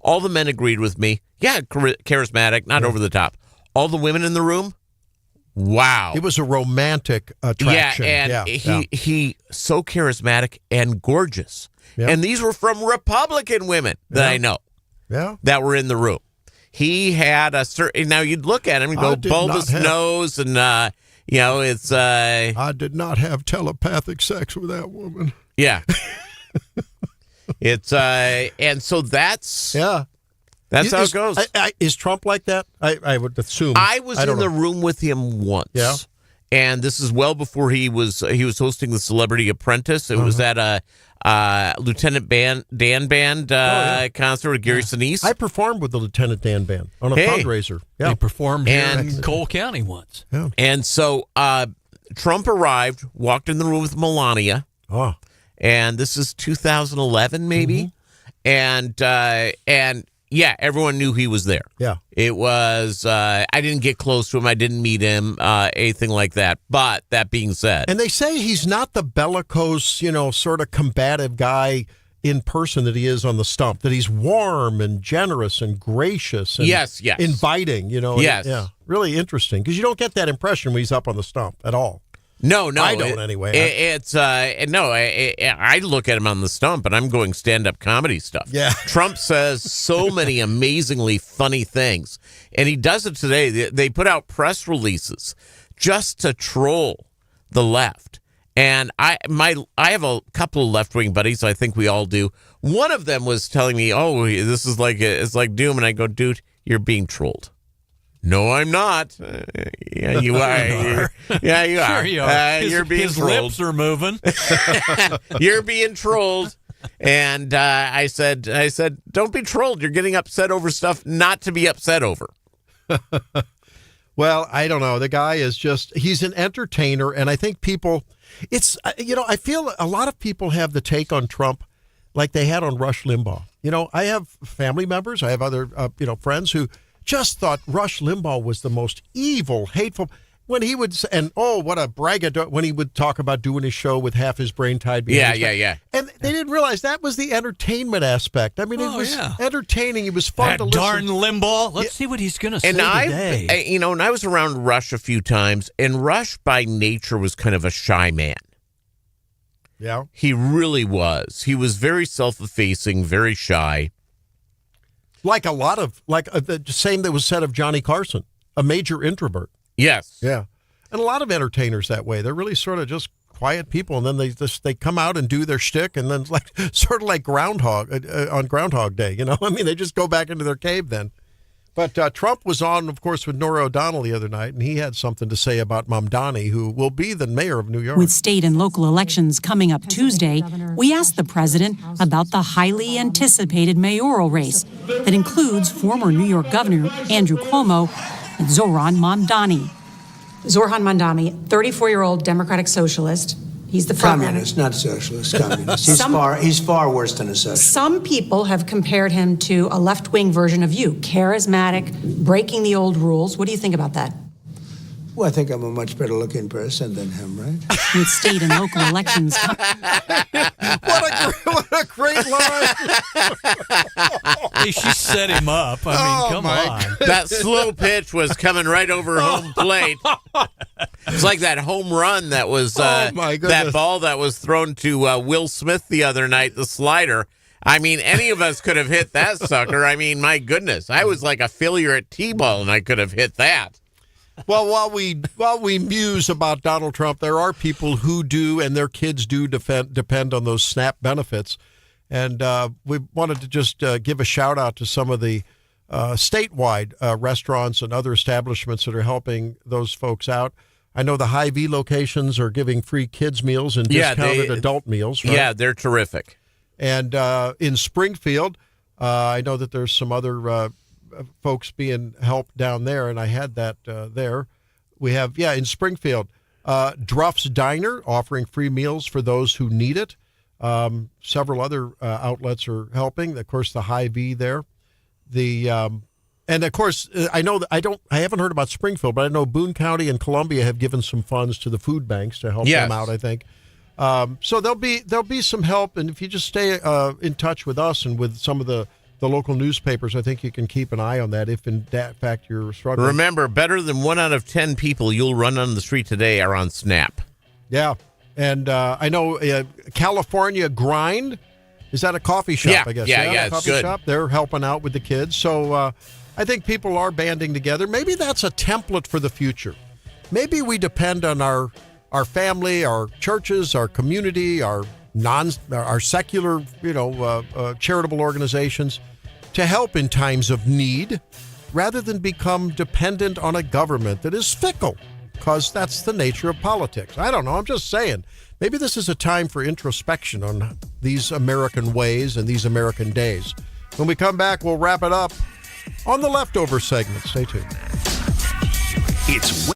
All the men agreed with me. Yeah, charismatic, not over the top. All the women in the room, wow. It was a romantic attraction. Yeah, and he so charismatic and gorgeous. Yeah. And these were from Republican women that I know that were in the room. He had a certain, now you'd look at him and go, bulbous nose, and, it's... I did not have telepathic sex with that woman. Yeah. It's, and so that's... Yeah. That's how it goes. Is Trump like that? I would assume. I was in the room with him once. Yeah. And this is well before he was hosting the Celebrity Apprentice. It was at a Lieutenant Dan Band concert with Gary Sinise. I performed with the Lieutenant Dan Band on a fundraiser. They performed here in Cole County once. Yeah. And so Trump arrived, walked in the room with Melania. Oh. And this is 2011 maybe. And yeah, everyone knew he was there. Yeah. It was, I didn't get close to him. I didn't meet him, anything like that. But that being said. And they say he's not the bellicose, sort of combative guy in person that he is on the stump, that he's warm and generous and gracious and yes. inviting, Yes. Yeah. Really interesting because you don't get that impression when he's up on the stump at all. No, I don't anyway. I look at him on the stump, and I'm going stand-up comedy stuff. Yeah. Trump says so many amazingly funny things, and he does it today. They put out press releases just to troll the left. And I have a couple of left-wing buddies. I think we all do. One of them was telling me, "Oh, this is it's like doom," and I go, "Dude, you're being trolled." No, I'm not. Yeah, you are. Yeah, you are. Sure you are. You're being his trolled. lips are moving. You're being trolled. And I said, don't be trolled. You're getting upset over stuff not to be upset over. Well, I don't know. The guy is he's an entertainer. And I think people, I feel a lot of people have the take on Trump like they had on Rush Limbaugh. I have family members. I have other, friends who just thought Rush Limbaugh was the most evil, hateful. When he would, what a braggadocio, when he would talk about doing his show with half his brain tied behind his back. Yeah. And they didn't realize that was the entertainment aspect. I mean, it was entertaining. It was fun to listen. Darn Limbaugh. Let's see what he's going to say today. And I was around Rush a few times, and Rush by nature was kind of a shy man. Yeah. He really was. He was very self-effacing, very shy. Like the same that was said of Johnny Carson, a major introvert. Yes. Yeah. And a lot of entertainers that way. They're really sort of just quiet people, and then they come out and do their shtick, and then like sort of like Groundhog on Groundhog Day. I mean, they just go back into their cave then. But Trump was on, of course, with Norah O'Donnell the other night, and he had something to say about Mamdani, who will be the mayor of New York. With state and local elections coming up Tuesday, we asked the president about the highly anticipated mayoral race that includes former New York Governor Andrew Cuomo and Zohran Mamdani. Zohran Mamdani, 34-year-old Democratic socialist. He's the front Communist, not socialist, communist. Some- He's far worse than a socialist. Some people have compared him to a left-wing version of you, charismatic, breaking the old rules. What do you think about that? Well, I think I'm a much better looking person than him, right? With state and local elections. What a great line. Hey, she set him up. I mean, come on. That slow pitch was coming right over home plate. It's like that home run that was my goodness. that ball that was thrown to Will Smith the other night, the slider. I mean, any of us could have hit that sucker. I mean, my goodness. I was like a failure at T-ball, and I could have hit that. Well, while we muse about Donald Trump, there are people who do, and their kids do depend on those SNAP benefits. And we wanted to just give a shout out to some of the statewide restaurants and other establishments that are helping those folks out. I know the Hy-Vee locations are giving free kids meals and discounted adult meals. Right? Yeah, they're terrific. And in Springfield, I know that there's some other folks being helped down there, and I had that there. We have, in Springfield, Druff's Diner offering free meals for those who need it. Several other outlets are helping. Of course, the Hy-Vee there. And of course, I know that I haven't heard about Springfield, but I know Boone County and Columbia have given some funds to the food banks to help them out, I think. So there'll be some help, and if you just stay in touch with us and with some of the local newspapers, I think you can keep an eye on that if in fact you're struggling. Remember, better than 1 out of 10 people you'll run on the street today are on SNAP. Yeah, and I know California Grind, is that a coffee shop, I guess? Yeah, a it's coffee good. shop. They're helping out with the kids. So I think people are banding together. Maybe that's a template for the future. Maybe we depend on our family, our churches, our community, our secular, charitable organizations to help in times of need, rather than become dependent on a government that is fickle, because that's the nature of politics. I don't know. I'm just saying. Maybe this is a time for introspection on these American ways and these American days. When we come back, we'll wrap it up on the leftover segment. Stay tuned. It's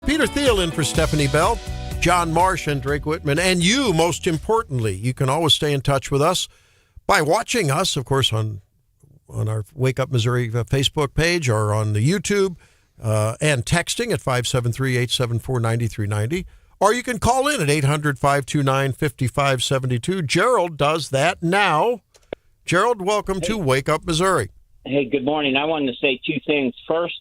Peter Thiel in for Stephanie Bell, John Marsh, and Drake Whitman. And you, most importantly, you can always stay in touch with us by watching us, of course, on our Wake Up Missouri Facebook page or on the YouTube, and texting at 573-874-9390. Or you can call in at 800-529-5572. Gerald does that now. Gerald, welcome to Wake Up Missouri. Hey, good morning. I wanted to say two things. First,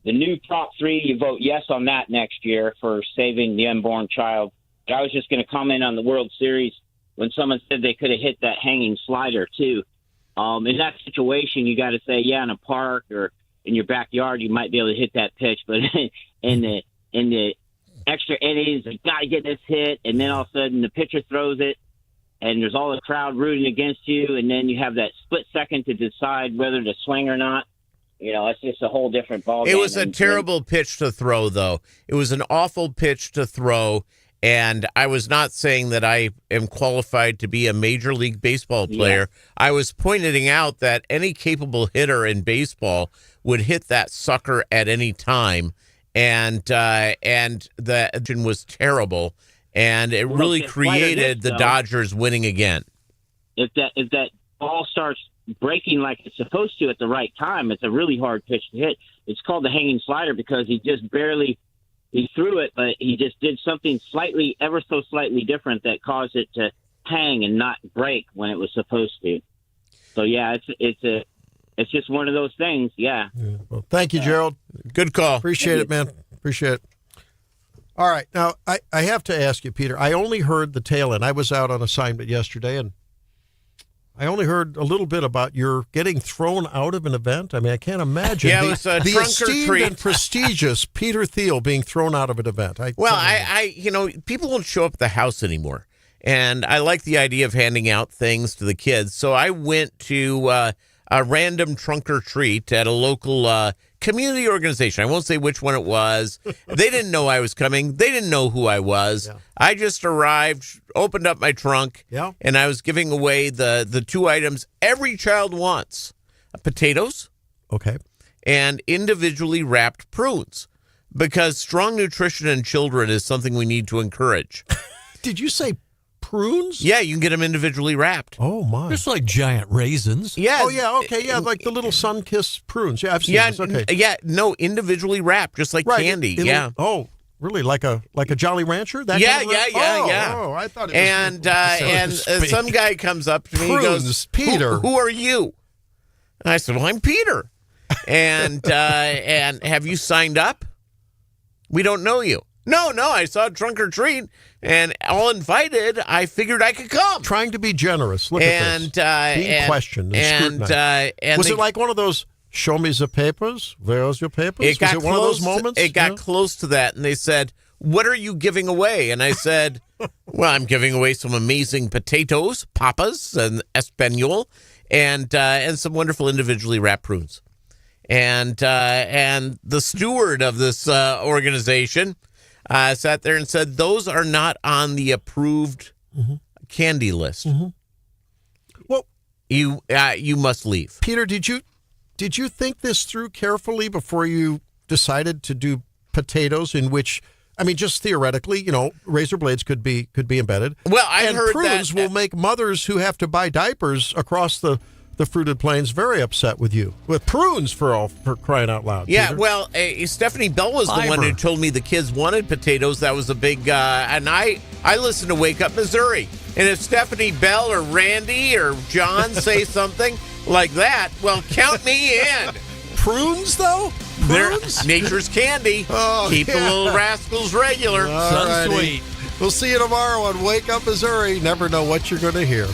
the new Prop 3, you vote yes on that next year for saving the unborn child. I was just going to comment on the World Series when someone said they could have hit that hanging slider, too. In that situation, you got to say, yeah, in a park or in your backyard, you might be able to hit that pitch. But in the extra innings, you got to get this hit, and then all of a sudden the pitcher throws it, and there's all the crowd rooting against you, and then you have that split second to decide whether to swing or not. It's just a whole different ballgame. It was a terrible pitch to throw, though. It was an awful pitch to throw, and I was not saying that I am qualified to be a Major League Baseball player. Yeah. I was pointing out that any capable hitter in baseball would hit that sucker at any time, and the engine was terrible. And it really created the Dodgers winning again. If that ball starts breaking like it's supposed to at the right time, it's a really hard pitch to hit. It's called the hanging slider because he threw it, but he just did something ever so slightly different that caused it to hang and not break when it was supposed to. So yeah, it's just one of those things. Yeah. Well, thank you, Gerald. Good call. Appreciate it, man. Appreciate it. All right. Now, I have to ask you, Peter, I only heard the tail end. I was out on assignment yesterday, and I only heard a little bit about your getting thrown out of an event. I mean, I can't imagine it was a the trunk or esteemed treat. and prestigious Peter Thiel being thrown out of an event. People don't show up at the house anymore, and I like the idea of handing out things to the kids. So I went to a random trunk or treat at a local community organization. I won't say which one it was. They didn't know I was coming. They didn't know who I was. Yeah. I just arrived, opened up my trunk, and I was giving away the two items every child wants: potatoes, and individually wrapped prunes, because strong nutrition in children is something we need to encourage. Did you say prunes? Yeah, you can get them individually wrapped. Oh, my. Just like giant raisins. Yeah. Oh, yeah, okay, yeah, like the little sun-kissed prunes. Yeah, I've seen this, okay. Yeah, no, individually wrapped, just like candy, Oh, really, like a Jolly Rancher? That yeah, kind of yeah. Oh, I thought it was... And some guy comes up to me and goes, Peter. Who are you? And I said, well, I'm Peter. And have you signed up? We don't know you. No, I saw a trunk or treat, and all invited, I figured I could come. Trying to be generous. Look at this. Being questioned and scrutinized. Was it like one of those, show me the papers? Where's your papers? Was it one of those moments? It got close to that, and they said, what are you giving away? And I said, well, I'm giving away some amazing potatoes, papas, and espanol, and some wonderful individually wrapped prunes. And the steward of this organization sat there and said, those are not on the approved candy list. Mm-hmm. Well, you must leave. Peter, did you think this through carefully before you decided to do potatoes, in which, I mean, just theoretically, razor blades could be embedded. Well, I heard prunes will make mothers who have to buy diapers across the fruited plains very upset with you. With prunes, for crying out loud. Yeah, Peter. well, Stephanie Bell was the one who told me the kids wanted potatoes. That was a big, and I listen to Wake Up Missouri. And if Stephanie Bell or Randy or John say something like that, well, count me in. Prunes, though? Prunes? Nature's candy. Oh, Keep the little rascals regular. Sweet. We'll see you tomorrow on Wake Up Missouri. Never know what you're going to hear.